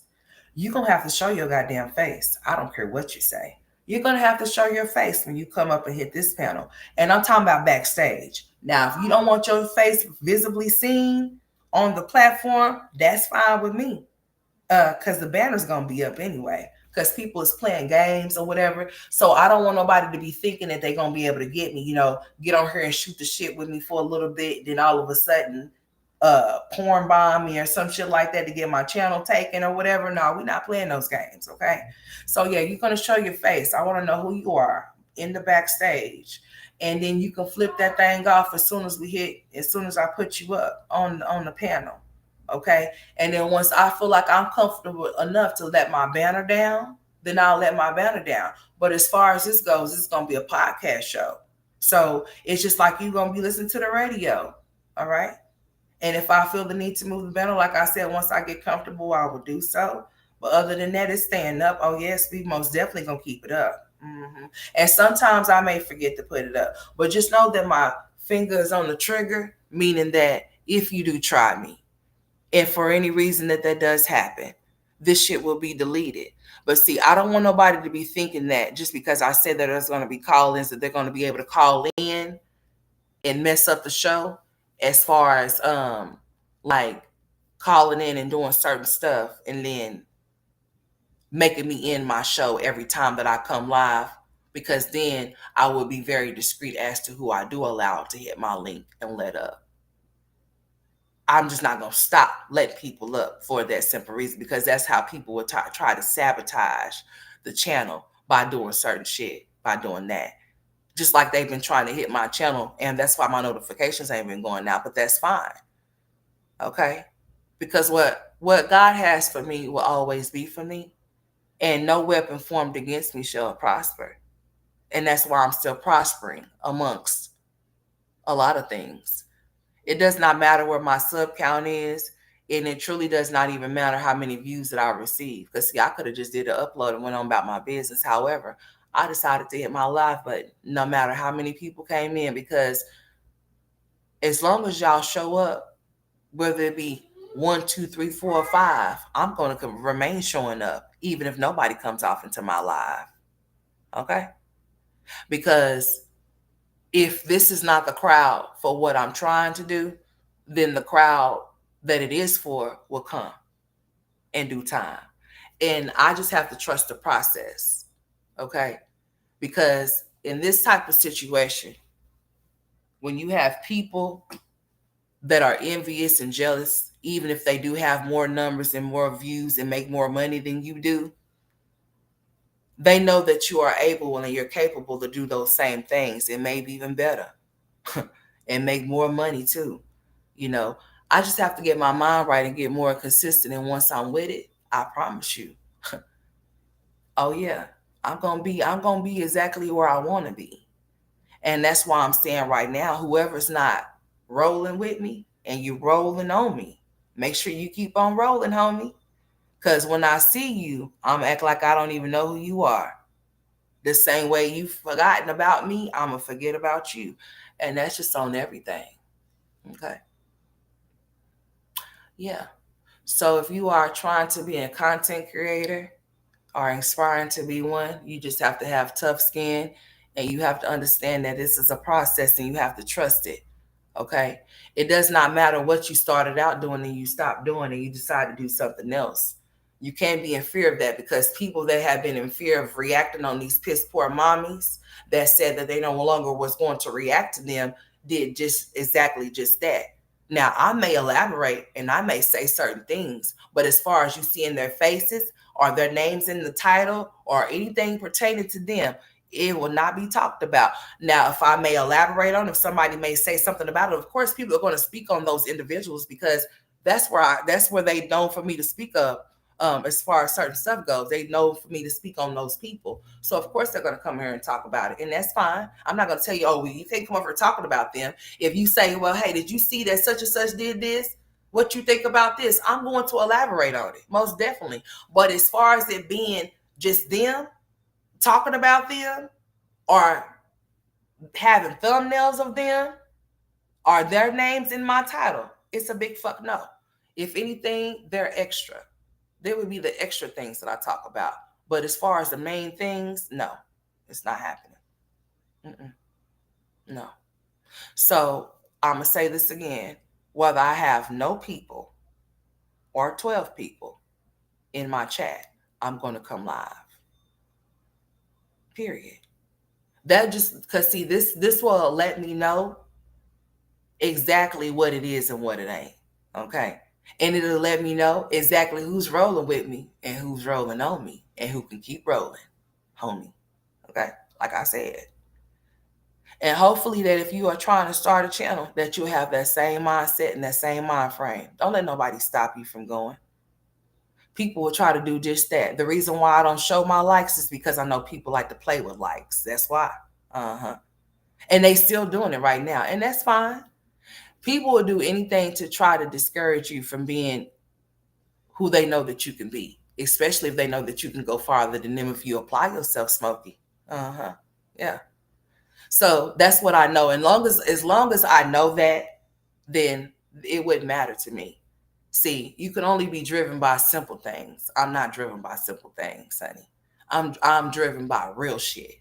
You're gonna have to show your goddamn face. I don't care what you say. You're gonna have to show your face when you come up and hit this panel. And I'm talking about backstage. Now, if you don't want your face visibly seen on the platform, that's fine with me. Because the banner's gonna be up anyway. Because people is playing games or whatever. So I don't want nobody to be thinking that they're gonna be able to get me, get on here and shoot the shit with me for a little bit, then all of a sudden porn bomb me or some shit like that to get my channel taken or whatever. No, we're not playing those games, okay? So yeah, you're gonna show your face. I want to know who you are in the backstage. And then you can flip that thing off as soon as I put you up on the panel. Okay. And then once I feel like I'm comfortable enough to let my banner down, then I'll let my banner down. But as far as this goes, it's gonna be a podcast show. So it's just like you're gonna be listening to the radio. All right. And if I feel the need to move the banner, like I said, once I get comfortable, I will do so. But other than that, it's staying up. Oh yes, we most definitely gonna keep it up. And sometimes I may forget to put it up, but just know that my finger is on the trigger, meaning that if you do try me, and for any reason that does happen, this shit will be deleted. But see, I don't want nobody to be thinking that just because I said that there's going to be call-ins that they're going to be able to call in and mess up the show, as far as like calling in and doing certain stuff and then making me end my show every time that I come live, because then I will be very discreet as to who I do allow to hit my link and let up. I'm just not going to stop letting people up for that simple reason, because that's how people will try to sabotage the channel by doing certain shit, by doing that. Just like they've been trying to hit my channel, and that's why my notifications ain't been going out, but that's fine. Okay? Because what God has for me will always be for me, and no weapon formed against me shall prosper. And that's why I'm still prospering amongst a lot of things. It does not matter where my sub count is, and it truly does not even matter how many views that I receive. Because see, I could have just did an upload and went on about my business. However, I decided to hit my live button, no matter how many people came in, because as long as y'all show up, whether it be one, two, three, four, or five, I'm going to remain showing up, even if nobody comes off into my live. Okay? Because if this is not the crowd for what I'm trying to do, then the crowd that it is for will come in due time. And I just have to trust the process. Okay? Because in this type of situation, when you have people that are envious and jealous, even if they do have more numbers and more views and make more money than you do, they know that you are able and you're capable to do those same things and maybe even better and make more money too. You know, I just have to get my mind right and get more consistent. And once I'm with it, I promise you, oh yeah, I'm gonna be exactly where I want to be. And that's why I'm saying right now, whoever's not rolling with me and you rolling on me, make sure you keep on rolling, homie. Cause when I see you, I'm act like I don't even know who you are. The same way you've forgotten about me, I'm gonna forget about you. And that's just on everything. Okay. Yeah. So if you are trying to be a content creator or inspiring to be one, you just have to have tough skin and you have to understand that this is a process and you have to trust it. Okay. It does not matter what you started out doing and you stopped doing and you decide to do something else. You can't be in fear of that because people that have been in fear of reacting on these piss poor mommies that said that they no longer was going to react to them did just exactly just that. Now, I may elaborate and I may say certain things, but as far as you see in their faces or their names in the title or anything pertaining to them, it will not be talked about. Now, if I may elaborate on, if somebody may say something about it, of course, people are going to speak on those individuals because that's where they know for me to speak of. As far as certain stuff goes, they know for me to speak on those people. So of course they're going to come here and talk about it, and that's fine. I'm not going to tell you, oh, well, you can't come over talking about them. If you say, well, hey, did you see that such and such did this? What you think about this? I'm going to elaborate on it, most definitely. But as far as it being just them talking about them or having thumbnails of them or their names in my title, it's a big fuck no. If anything, they're extra. There would be the extra things that I talk about. But as far as the main things, no, it's not happening. Mm-mm, no. So I'm going to say this again. Whether I have no people or 12 people in my chat, I'm going to come live. Period. That just because see this will let me know exactly what it is and what it ain't. Okay. And it'll let me know exactly who's rolling with me and who's rolling on me and who can keep rolling, homie. Okay. Like I said. And hopefully that if you are trying to start a channel, that you'll have that same mindset and that same mind frame. Don't let nobody stop you from going. People will try to do just that. The reason why I don't show my likes is because I know people like to play with likes. That's why. Uh-huh. And they still doing it right now. And that's fine. People will do anything to try to discourage you from being who they know that you can be, especially if they know that you can go farther than them if you apply yourself, Smokey. Uh-huh. Yeah. So that's what I know. And as long as I know that, then it wouldn't matter to me. See, you can only be driven by simple things. I'm not driven by simple things, honey. I'm driven by real shit.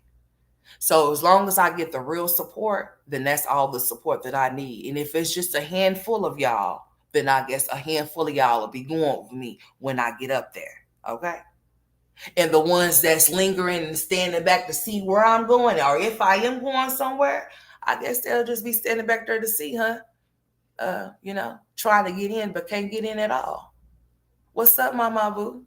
So as long as I get the real support, then that's all the support that I need. And if it's just a handful of y'all, then I guess a handful of y'all will be going with me when I get up there. Okay. And the ones that's lingering and standing back to see where I'm going, or if I am going somewhere, I guess they'll just be standing back there to see, huh? Trying to get in but can't get in at all. What's up, Mama Boo?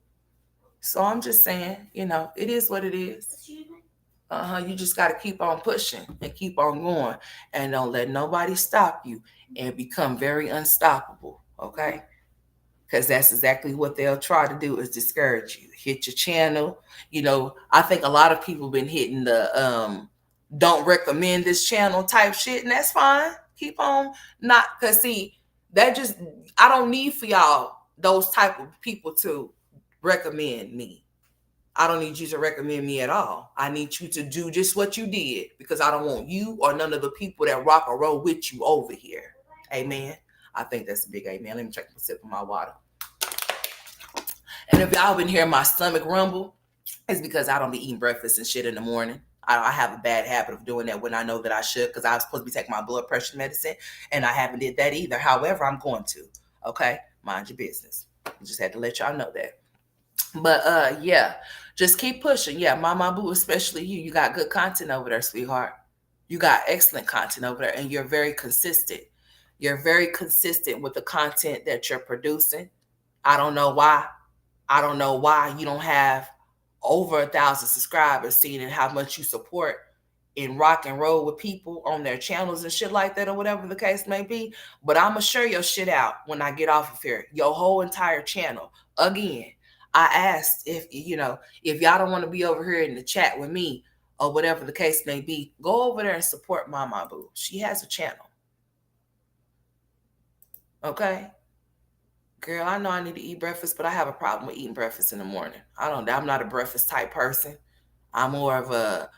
So I'm just saying, it is what it is. You just got to keep on pushing and keep on going and don't let nobody stop you and become very unstoppable. Okay. Because that's exactly what they'll try to do is discourage you, hit your channel. I think a lot of people been hitting the don't recommend this channel type shit, and that's fine. Keep on not, cause see, that just, I don't need for y'all those type of people to recommend me. I don't need you to recommend me at all. I need you to do just what you did, because I don't want you or none of the people that rock or roll with you over here. Amen. I think that's a big amen. Let me take a sip of my water. And if y'all been hearing my stomach rumble, it's because I don't be eating breakfast and shit in the morning. I have a bad habit of doing that when I know that I should, because I was supposed to be taking my blood pressure medicine and I haven't did that either. However, I'm going to. Okay, mind your business. Just had to let y'all know that. But yeah, just keep pushing. Yeah, Mama Boo, especially you. You got good content over there, sweetheart. You got excellent content over there, and you're very consistent. You're very consistent with the content that you're producing. I don't know why. I don't know why you don't have over 1,000 subscribers, seeing how much you support in rock and roll with people on their channels and shit like that, or whatever the case may be. But I'm gonna share your shit out when I get off of here. Your whole entire channel. Again, I asked if if y'all don't want to be over here in the chat with me or whatever the case may be, go over there and support Mama Boo. She has a channel. Okay? Girl, I know I need to eat breakfast, but I have a problem with eating breakfast in the morning. I'm not a breakfast type person. I'm more of a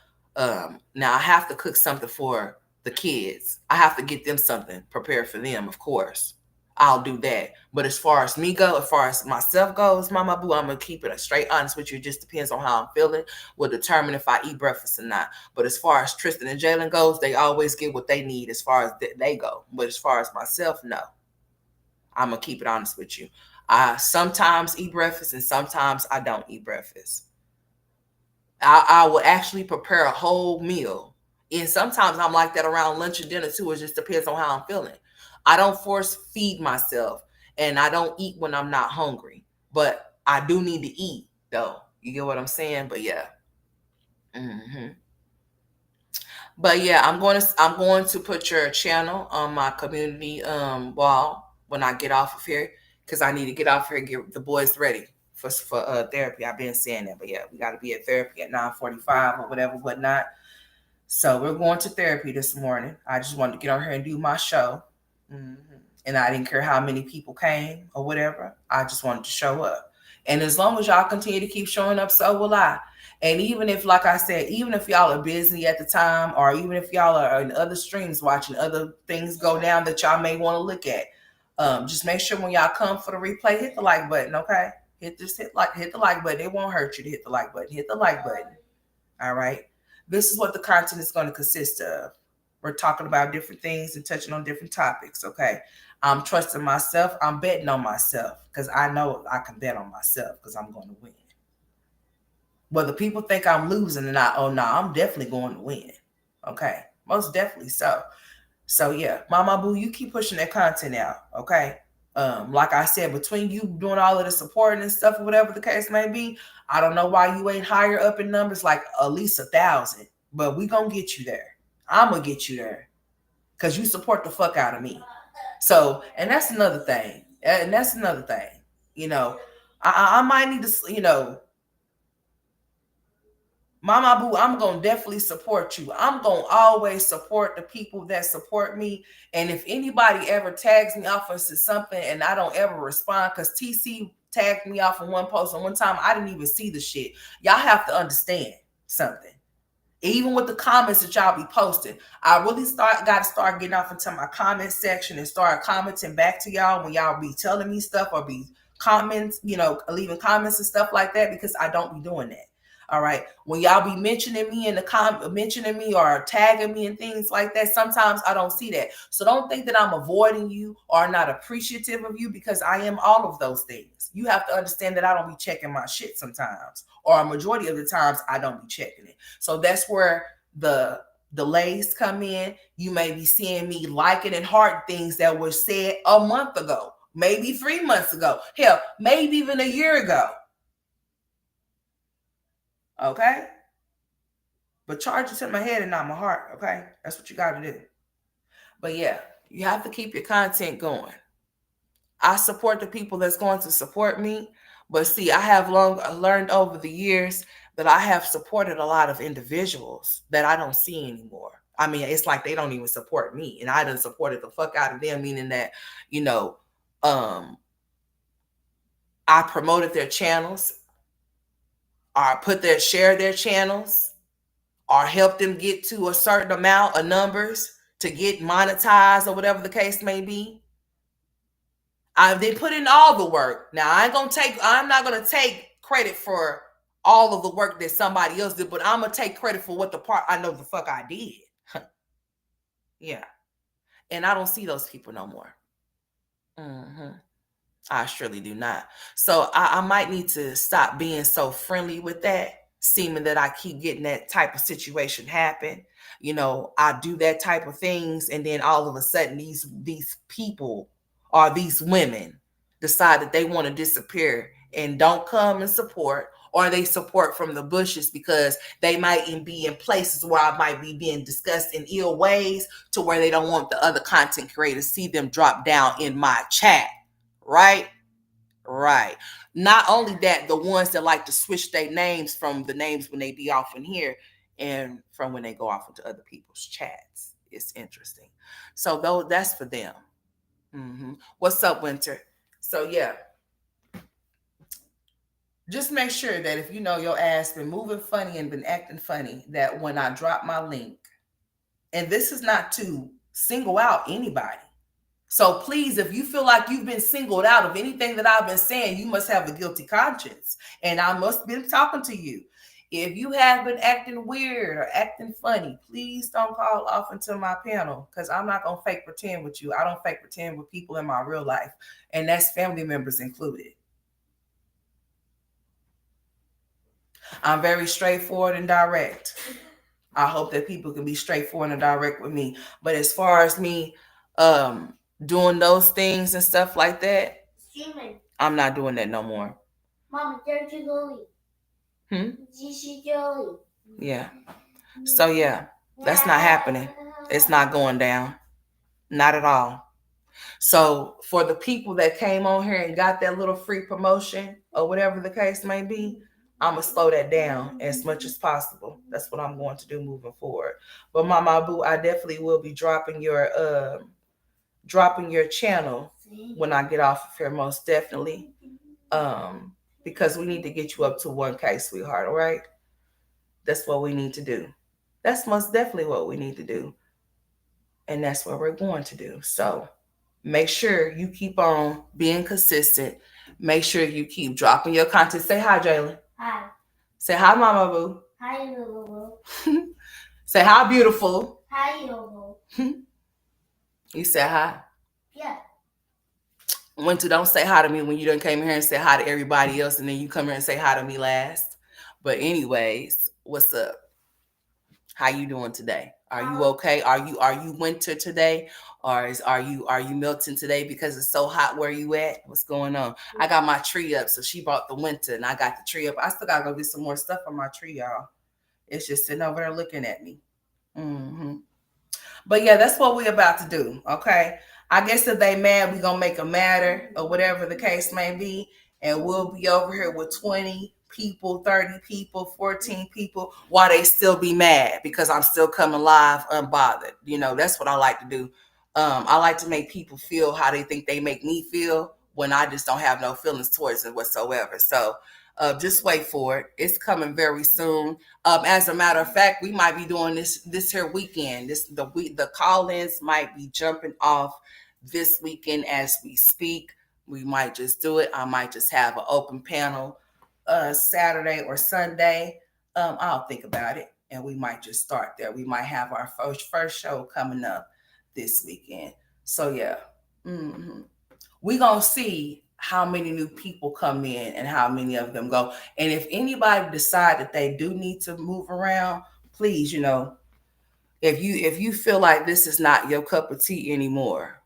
now I have to cook something for the kids. I have to get them something prepared for them, of course. I'll do that. But as far as me go, as far as myself goes, Mama Boo, I'm gonna keep it straight honest with you. It just depends on how I'm feeling, will determine if I eat breakfast or not. But as far as Tristan and Jalen goes, they always get what they need as far as they go. But as far as myself, no. I'm gonna keep it honest with you. I sometimes eat breakfast and sometimes I don't eat breakfast. I will actually prepare a whole meal. And sometimes I'm like that around lunch and dinner too. It just depends on how I'm feeling. I don't force feed myself and I don't eat when I'm not hungry. But I do need to eat though. You get what I'm saying? But yeah. hmm But yeah, I'm going to put your channel on my community wall when I get off of here, because I need to get off here and get the boys ready for therapy. I've been saying that, but yeah, we got to be at therapy at 9:45 or whatever, whatnot. So we're going to therapy this morning. I just wanted to get on here and do my show. hmm And I didn't care how many people came or whatever. I just wanted to show up. And as long as y'all continue to keep showing up, so will I. And even if, like I said, even if y'all are busy at the time, or even if y'all are in other streams watching other things go down that y'all may want to look at, just make sure when y'all come for the replay, hit the like button, okay? Hit the like button. It won't hurt you to hit the like button. Hit the like button. All right. This is what the content is going to consist of. We're talking about different things and touching on different topics. Okay. I'm trusting myself. I'm betting on myself because I know I can bet on myself because I'm going to win. Whether people think I'm losing or not, oh no, I'm definitely going to win. Okay. Most definitely so. So yeah, Mama Boo, you keep pushing that content out. Okay. Like I said, between you doing all of the supporting and stuff, or whatever the case may be, I don't know why you ain't higher up in numbers, like at least 1,000. But we gonna get you there. I'm gonna get you there because you support the fuck out of me. So, and that's another thing. And that's another thing. You know, I might need to, Mama Boo, I'm gonna definitely support you. I'm gonna always support the people that support me. And if anybody ever tags me off of something and I don't ever respond, because TC tagged me off of one post and one time I didn't even see the shit. Y'all have to understand something. Even with the comments that y'all be posting, I really got to start getting off into my comment section and start commenting back to y'all when y'all be telling me stuff or be comments, leaving comments and stuff like that, because I don't be doing that. All right. When y'all be mentioning me in the mentioning me or tagging me and things like that, sometimes I don't see that. So don't think that I'm avoiding you or not appreciative of you, because I am all of those things. You have to understand that I don't be checking my shit sometimes, or a majority of the times I don't be checking it. So that's where the delays come in. You may be seeing me liking and heart things that were said a month ago, maybe 3 months ago, hell, maybe even a year ago. Okay? But charge it to my head and not my heart. Okay? That's what you got to do. But yeah, you have to keep your content going. I support the people that's going to support me. But see, I have learned over the years that I have supported a lot of individuals that I don't see anymore. I mean, it's like they don't even support me, and I done supported the fuck out of them, meaning that, you know, um, I promoted their channels, or put their share their channels, or help them get to a certain amount of numbers to get monetized or whatever the case may be. They put in all the work. Now I'm not gonna take credit for all of the work that somebody else did, but I'm gonna take credit for what the part I know the fuck I did. Yeah. And I don't see those people no more. Hmm. I surely do not. So I might need to stop being so friendly with that, seeming that I keep getting that type of situation happen. I do that type of things, and then all of a sudden these people or these women decide that they want to disappear and don't come and support, or they support from the bushes because they might be in places where I might be being discussed in ill ways, to where they don't want the other content creators see them drop down in my chat. Right? Right. Not only that, the ones that like to switch their names from the names when they be off in here and from when they go off into other people's chats. It's interesting. So though that's for them. What's up, Winter? So yeah, just make sure that if you know your ass been moving funny and been acting funny, that when I drop my link, and this is not to single out anybody. So please, if you feel like you've been singled out of anything that I've been saying, you must have a guilty conscience. And I must have been talking to you. If you have been acting weird or acting funny, please don't call off into my panel, because I'm not going to fake pretend with you. I don't fake pretend with people in my real life, and that's family members included. I'm very straightforward and direct. I hope that people can be straightforward and direct with me. But as far as me doing those things and stuff like that, I'm not doing that no more. Mama, there's Julie. Julie. Yeah. So yeah, that's not happening. It's not going down. Not at all. So for the people that came on here and got that little free promotion or whatever the case may be, I'm gonna slow that down as much as possible. That's what I'm going to do moving forward. But Mama Boo, I definitely will be dropping your channel when I get off of here, most definitely. Because we need to get you up to 1K, sweetheart. All right, that's what we need to do. That's most definitely what we need to do, and that's what we're going to do. So make sure you keep on being consistent. Make sure you keep dropping your content. Say hi, Jalen. Hi. Say hi, Mama Boo. Hi, Mama Boo. Say hi, beautiful. Hi, Mama Boo. You said hi? Yeah. Winter, don't say hi to me when you done came here and said hi to everybody else, and then you come here and say hi to me last. But anyways, what's up? How you doing today? Are you okay? Are you winter today? Or are you melting today because it's so hot where you at? What's going on? I got my tree up, so she brought the winter and I got the tree up. I still gotta go get some more stuff on my tree, y'all. It's just sitting over there looking at me. Mm-hmm. But yeah, that's what we're about to do. Okay. I guess if they mad, we gonna make them madder or whatever the case may be. And we'll be over here with 20 people, 30 people, 14 people while they still be mad because I'm still coming live unbothered. That's what I like to do. I like to make people feel how they think they make me feel when I just don't have no feelings towards it whatsoever. So just wait for it. It's coming very soon. As a matter of fact, we might be doing this here weekend. The call-ins might be jumping off this weekend as we speak. We might just do it. I might just have an open panel Saturday or Sunday. I'll think about it, and we might just start there. We might have our first show coming up this weekend. So yeah, we gonna see how many new people come in and how many of them go. And if anybody decide that they do need to move around, please, if you feel like this is not your cup of tea anymore,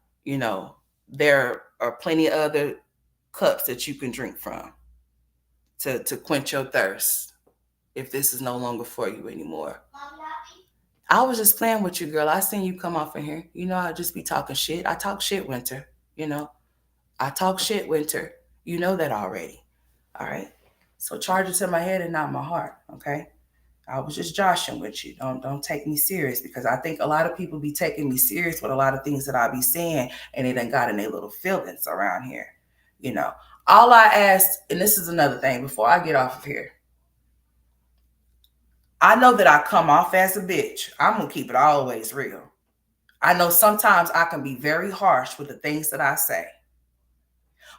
there are plenty of other cups that you can drink from to quench your thirst if this is no longer for you anymore. I was just playing with you, girl. I seen you come off in here. I just be talking shit. I talk shit, Winter. I talk shit, Winter. You know that already. All right. So charge it to my head and not my heart. Okay. I was just joshing with you. Don't take me serious, because I think a lot of people be taking me serious with a lot of things that I be saying, and they done got in their little feelings around here. You know. All I asked, and this is another thing before I get off of here. I know that I come off as a bitch. I'm gonna keep it always real. I know sometimes I can be very harsh with the things that I say.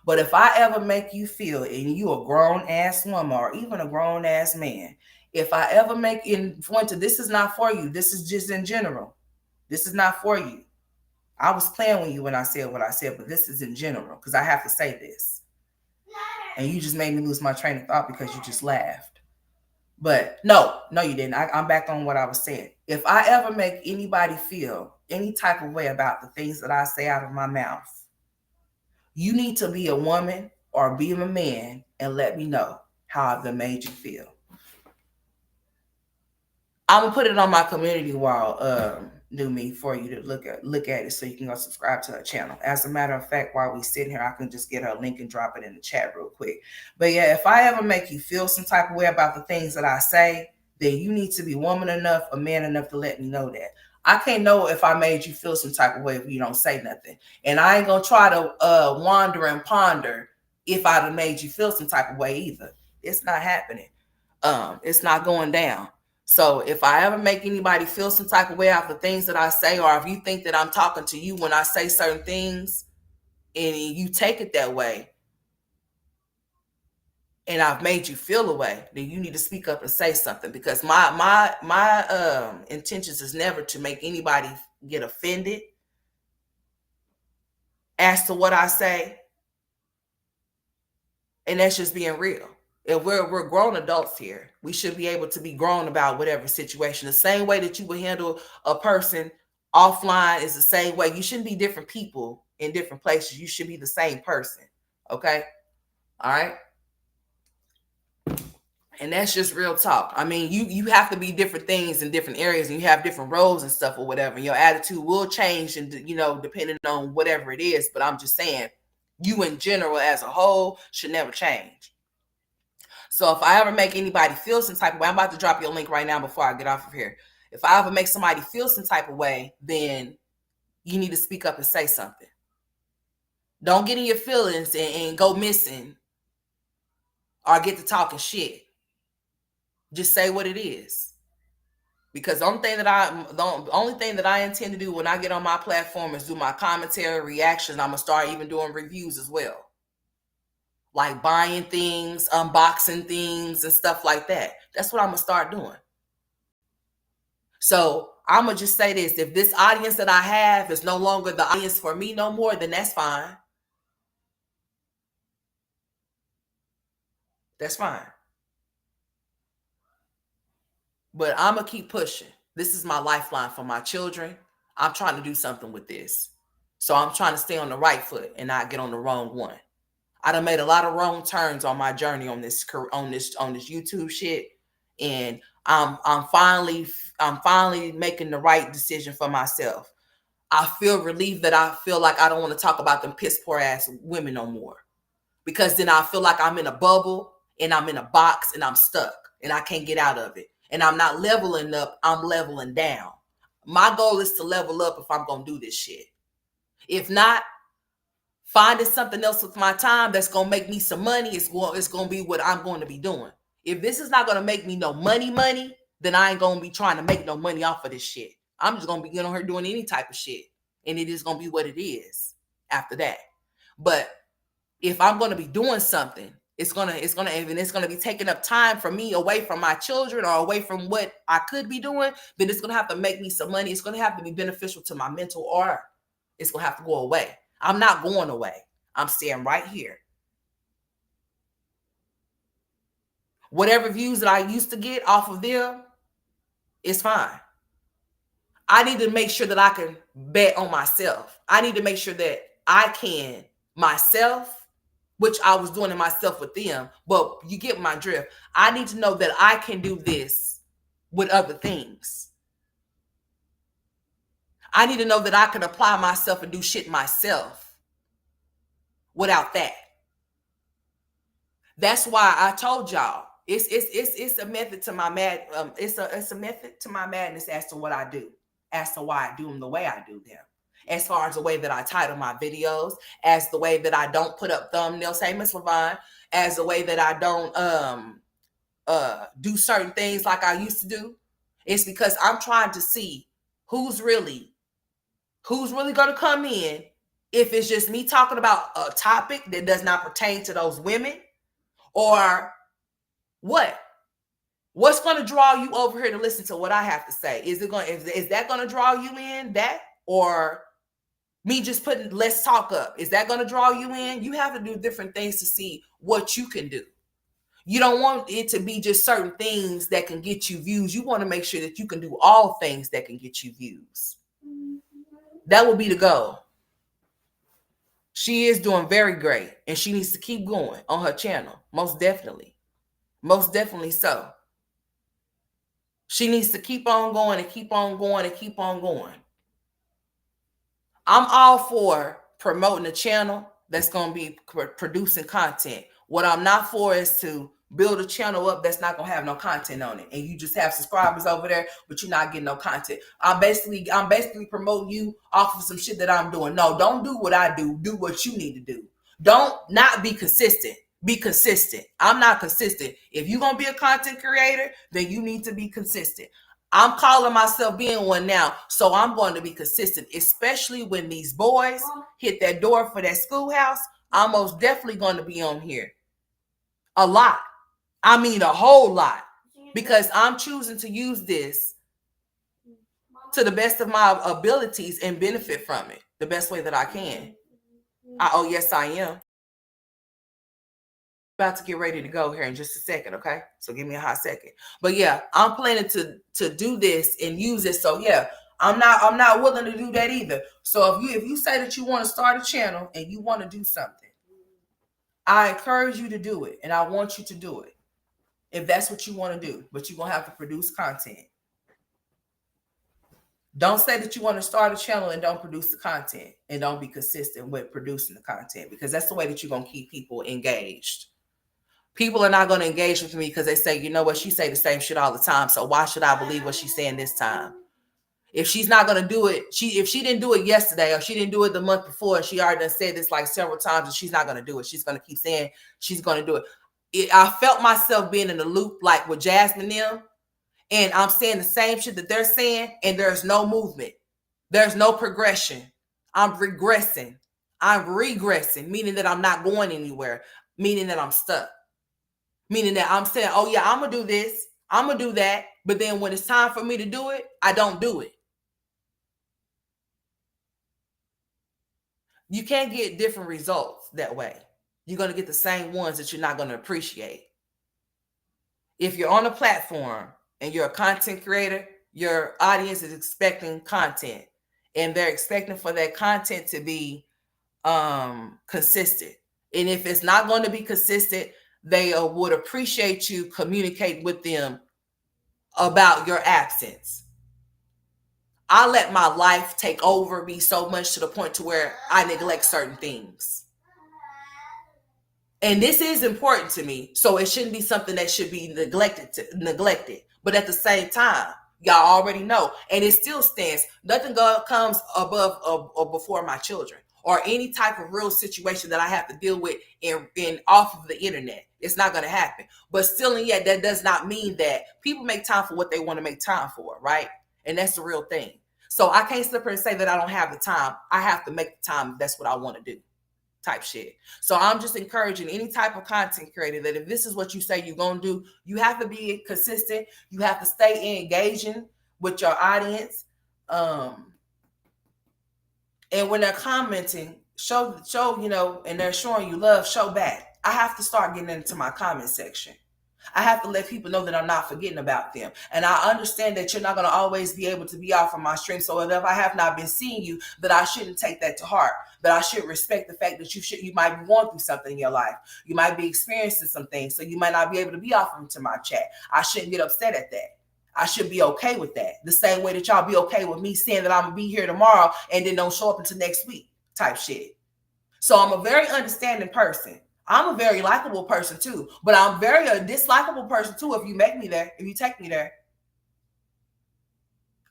But if I ever make you feel, and you a grown ass woman or even a grown ass man, if I ever make in winter, this is not for you. This is just in general. This is not for you. I was playing with you when I said what I said, but this is in general because I have to say this. And you just made me lose my train of thought because you just laughed. But no, you didn't. I'm back on what I was saying. If I ever make anybody feel any type of way about the things that I say out of my mouth, you need to be a woman or be a man and let me know how I've made you feel. I'm gonna put it on my community wall, New Me, for you to look at it so you can go subscribe to her channel. As a matter of fact, while we sitting here, I can just get her link and drop it in the chat real quick. But yeah, if I ever make you feel some type of way about the things that I say, then you need to be woman enough, a man enough to let me know that. I can't know if I made you feel some type of way if you don't say nothing. And I ain't gonna try to wander and ponder if I'd have made you feel some type of way either. It's not happening. It's not going down. So if I ever make anybody feel some type of way out the things that I say, or if you think that I'm talking to you when I say certain things and you take it that way, and I've made you feel a way, then you need to speak up and say something, because my intentions is never to make anybody get offended as to what I say, and that's just being real. If we're grown adults here, we should be able to be grown about whatever situation. The same way that you would handle a person offline is the same way. You shouldn't be different people in different places. You should be the same person. Okay? All right? And that's just real talk. I mean, you have to be different things in different areas, and you have different roles and stuff or whatever. And your attitude will change, and depending on whatever it is. But I'm just saying, you in general as a whole should never change. So if I ever make anybody feel some type of way, I'm about to drop your link right now before I get off of here. If I ever make somebody feel some type of way, then you need to speak up and say something. Don't get in your feelings and go missing or get to talking shit. Just say what it is. Because the only thing that I intend to do when I get on my platform is do my commentary, reactions. I'm gonna start even doing reviews as well, like buying things, unboxing things, and stuff like that. That's what I'm gonna start doing. So I'm gonna just say this: if this audience that I have is no longer the audience for me no more, then that's fine. That's fine. But I'm gonna keep pushing. This is my lifeline for my children. I'm trying to do something with this. So I'm trying to stay on the right foot and not get on the wrong one. I done made a lot of wrong turns on my journey on this YouTube shit, and I'm finally making the right decision for myself. I feel relieved that I feel like I don't want to talk about them piss poor ass women no more, because then I feel like I'm in a bubble and I'm in a box and I'm stuck and I can't get out of it. And I'm not leveling up, I'm leveling down. My goal is to level up if I'm going to do this shit. If not, finding something else with my time that's going to make me some money is going to be what I'm going to be doing. If this is not going to make me no money, then I ain't going to be trying to make no money off of this shit. I'm just going to be getting on here doing any type of shit. And it is going to be what it is after that. But if I'm going to be doing something, it's going to be taking up time from me away from my children or away from what I could be doing, then it's going to have to make me some money. It's going to have to be beneficial to my mental, or it's going to have to go away. I'm not going away. I'm staying right here. Whatever views that I used to get off of them, it's fine. I need to make sure that I can bet on myself. I need to make sure that I can myself, which I was doing it myself with them, but you get my drift. I need to know that I can do this with other things. I need to know that I can apply myself and do shit myself without that. That's why I told y'all, It's a method to my it's a method to my madness as to what I do, as to why I do them the way I do them. As far as the way that I title my videos, as the way that I don't put up thumbnails, hey Miss Levine, as the way that I don't do certain things like I used to do. It's because I'm trying to see who's really who's really going to come in. If it's just me talking about a topic that does not pertain to those women, or what? What's going to draw you over here to listen to what I have to say? Is that going to draw you in, that, or me just putting let's talk up? Is that going to draw you in? You have to do different things to see what you can do. You don't want it to be just certain things that can get you views. You want to make sure that you can do all things that can get you views. That will be the goal. She is doing very great, and she needs to keep going on her channel. Most definitely. Most definitely so. She needs to keep on going and keep on going and keep on going. I'm all for promoting a channel that's going to be producing content. What I'm not for is to build a channel up that's not going to have no content on it, and you just have subscribers over there, but you're not getting no content. I'm basically promoting you off of some shit that I'm doing. No, don't do what I do. Do what you need to do. Don't not be consistent. Be consistent. I'm not consistent. If you're going to be a content creator, then you need to be consistent. I'm calling myself being one now, so I'm going to be consistent, especially when these boys hit that door for that schoolhouse. I'm most definitely going to be on here a lot. I mean, a whole lot, because I'm choosing to use this to the best of my abilities and benefit from it the best way that I can. Oh, yes, I am. About to get ready to go here in just a second, okay? So give me a hot second. But yeah, I'm planning to do this and use it. So yeah, I'm not willing to do that either. So if you say that you want to start a channel and you want to do something, I encourage you to do it, and I want you to do it if that's what you want to do. But you're gonna have to produce content. Don't say that you want to start a channel and don't produce the content, and don't be consistent with producing the content, because that's the way that you're gonna keep people engaged. People are not going to engage with me because they say, you know what, she say the same shit all the time, so why should I believe what she's saying this time? If she's not going to do it, if she didn't do it yesterday, or she didn't do it the month before, she already said this like several times, and she's not going to do it. She's going to keep saying she's going to do it. I felt myself being in the loop like with Jasmine them, and I'm saying the same shit that they're saying, and there's no movement. There's no progression. I'm regressing. I'm regressing, meaning that I'm not going anywhere, meaning that I'm stuck. Meaning that I'm saying, oh yeah, I'm going to do this, I'm going to do that. But then when it's time for me to do it, I don't do it. You can't get different results that way. You're going to get the same ones that you're not going to appreciate. If you're on a platform and you're a content creator, your audience is expecting content, and they're expecting for that content to be consistent. And if it's not going to be consistent, they would appreciate you communicate with them about your absence. I let my life take over me so much to the point to where I neglect certain things. And this is important to me, so it shouldn't be something that should be neglected. But at the same time, y'all already know, and it still stands. Nothing comes above or before my children, or any type of real situation that I have to deal with in off of the internet. It's not going to happen. But still, and yet, that does not mean that people make time for what they want to make time for, right? And that's the real thing. So I can't sit here and say that I don't have the time. I have to make the time. That's what I want to do, type shit. So I'm just encouraging any type of content creator that if this is what you say you're going to do, you have to be consistent. You have to stay engaging with your audience. And when they're commenting, show, and they're showing you love, show back. I have to start getting into my comment section. I have to let people know that I'm not forgetting about them. And I understand that you're not going to always be able to be off of my stream. So if I have not been seeing you, that I shouldn't take that to heart. That I should respect the fact that you might be going through something in your life. You might be experiencing some things. So you might not be able to be off into my chat. I shouldn't get upset at that. I should be okay with that. The same way that y'all be okay with me saying that I'm going to be here tomorrow and then don't show up until next week type shit. So I'm a very understanding person. I'm a very likable person too, but I'm very a dislikable person too. If you make me there, if you take me there,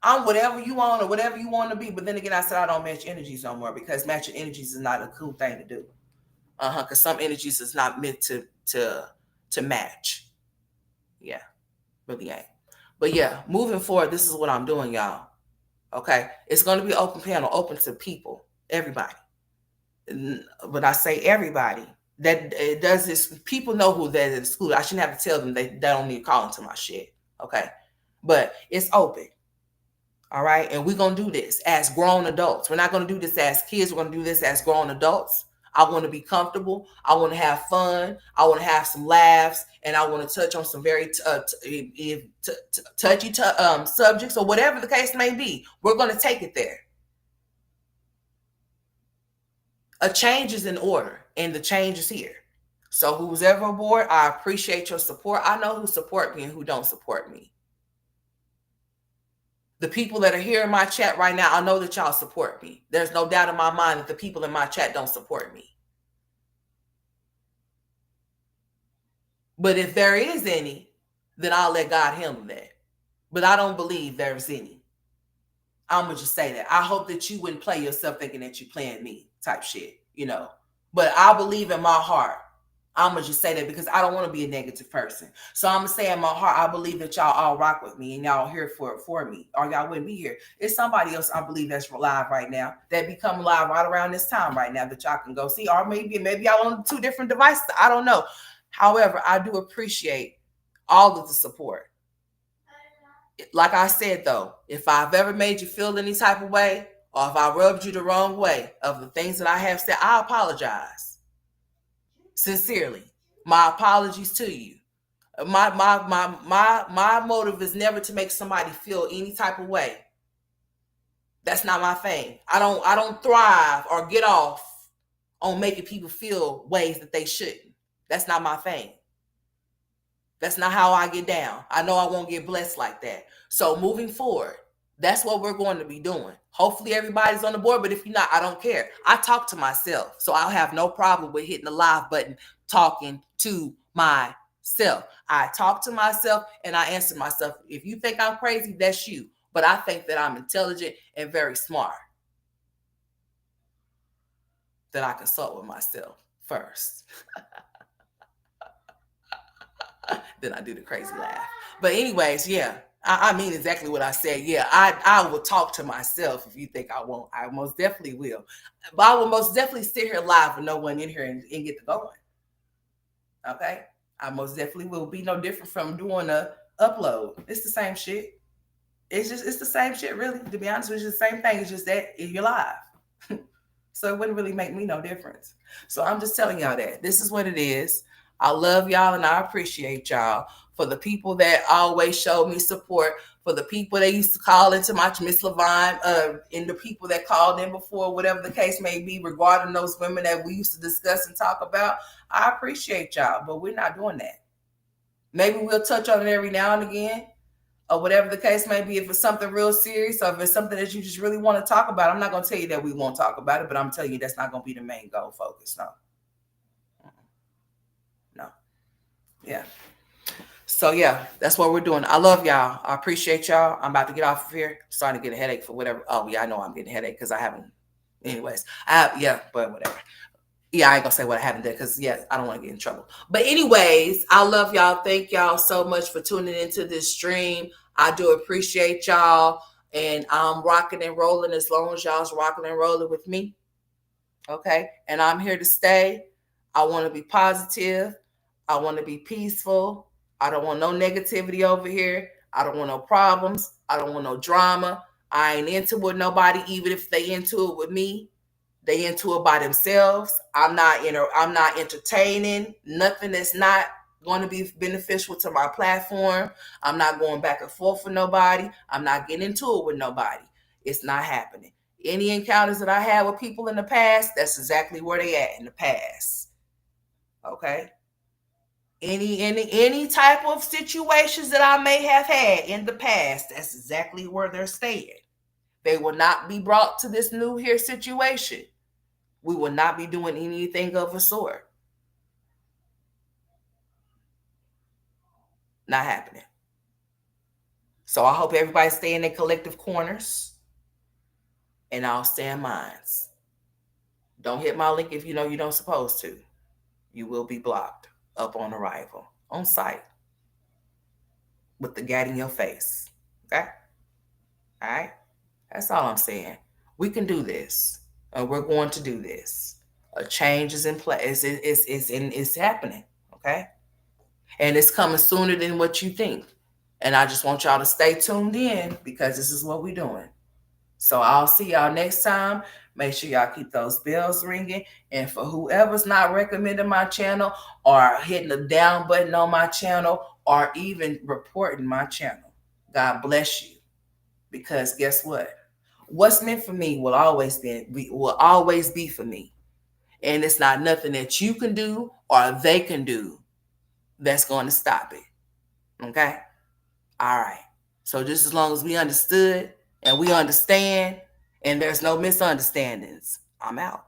I'm whatever you want or whatever you want to be. But then again, I said I don't match energies no more because matching energies is not a cool thing to do. Because some energies is not meant to match. Yeah, really ain't. But yeah, moving forward, this is what I'm doing, y'all. Okay, it's going to be open panel, open to people, everybody. When I say everybody, that it does this, people know who that is excluded. I shouldn't have to tell them they don't need to call into my shit. Okay, but it's open. All right. And we're going to do this as grown adults. We're not going to do this as kids. We're going to do this as grown adults. I want to be comfortable. I want to have fun. I want to have some laughs. And I want to touch on some very touchy subjects or whatever the case may be. We're going to take it there. A change is in order, and the change is here. So who's ever aboard, I appreciate your support. I know who support me and who don't support me. The people that are here in my chat right now, I know that y'all support me. There's no doubt in my mind that the people in my chat don't support me. But if there is any, then I'll let God handle that. But I don't believe there's any. I'm going to just say that. I hope that you wouldn't play yourself thinking that you playing me type shit, you know. But I believe in my heart. I'm going to just say that because I don't want to be a negative person. So I'm going to say in my heart, I believe that y'all all rock with me and y'all here for me, or y'all wouldn't be here. It's somebody else I believe that's live right now that become live right around this time right now that y'all can go see, or maybe y'all on two different devices. I don't know. However, I do appreciate all of the support. Like I said, though, if I've ever made you feel any type of way, or if I rubbed you the wrong way of the things that I have said, I apologize. Sincerely. My apologies to you. My motive is never to make somebody feel any type of way. That's not my thing. I don't thrive or get off on making people feel ways that they shouldn't. That's not my thing. That's not how I get down. I know I won't get blessed like that. So moving forward, that's what we're going to be doing. Hopefully everybody's on the board, but if you're not, I don't care. I talk to myself, so I'll have no problem with hitting the live button, talking to myself. I talk to myself and I answer myself. If you think I'm crazy, that's you. But I think that I'm intelligent and very smart. That I consult with myself first. Then I do the crazy laugh. But anyways, yeah, I mean exactly what I said. Yeah, I will talk to myself. If you think I won't, I most definitely will. But I will most definitely sit here live with no one in here and get to going. Okay, I most definitely will be no different from doing a upload. It's the same shit. It's the same shit, really. To be honest with you, it's the same thing. It's just that you're live. So it wouldn't really make me no difference. So I'm just telling y'all that this is what it is. I love y'all and I appreciate y'all. For the people that always show me support, for the people that used to call into my Miss Levine, and the people that called in before, whatever the case may be, regarding those women that we used to discuss and talk about, I appreciate y'all, but we're not doing that. Maybe we'll touch on it every now and again, or whatever the case may be. If it's something real serious, or if it's something that you just really want to talk about, I'm not going to tell you that we won't talk about it, but I'm telling you that's not going to be the main goal focus. No. No. Yeah. So yeah, that's what we're doing. I love y'all. I appreciate y'all. I'm about to get off of here. Starting to get a headache for whatever. Oh yeah, I know I'm getting a headache because I haven't. Anyways, yeah, but whatever. Yeah, I ain't gonna say what I haven't done because yeah, I don't want to get in trouble. But anyways, I love y'all. Thank y'all so much for tuning into this stream. I do appreciate y'all, and I'm rocking and rolling as long as y'all's rocking and rolling with me. Okay, and I'm here to stay. I want to be positive. I want to be peaceful. I don't want no negativity over here. I don't want no problems. I don't want no drama. I ain't into it with nobody, even if they into it with me. They into it by themselves. I'm not entertaining nothing that's not going to be beneficial to my platform. I'm not going back and forth with nobody. I'm not getting into it with nobody. It's not happening. Any encounters that I had with people in the past, that's exactly where they at in the past. Okay? Any type of situations that I may have had in the past, that's exactly where they're staying. They will not be brought to this new here situation. We will not be doing anything of a sort. Not happening. So I hope everybody stay in their collective corners, and I'll stay in mine. Don't hit my link if you know you don't supposed to. You will be blocked up on arrival, on site, with the gat in your face. Okay? All right? That's all I'm saying. We can do this. And we're going to do this. A change is in place. It's happening. Okay? And it's coming sooner than what you think. And I just want y'all to stay tuned in because this is what we're doing. So I'll see y'all next time. Make sure y'all keep those bells ringing. And for whoever's not recommending my channel or hitting the down button on my channel or even reporting my channel, God bless you. Because guess what? What's meant for me will always be for me. And it's not nothing that you can do or they can do that's going to stop it. Okay? All right. So just as long as we understood and we understand and there's no misunderstandings, I'm out.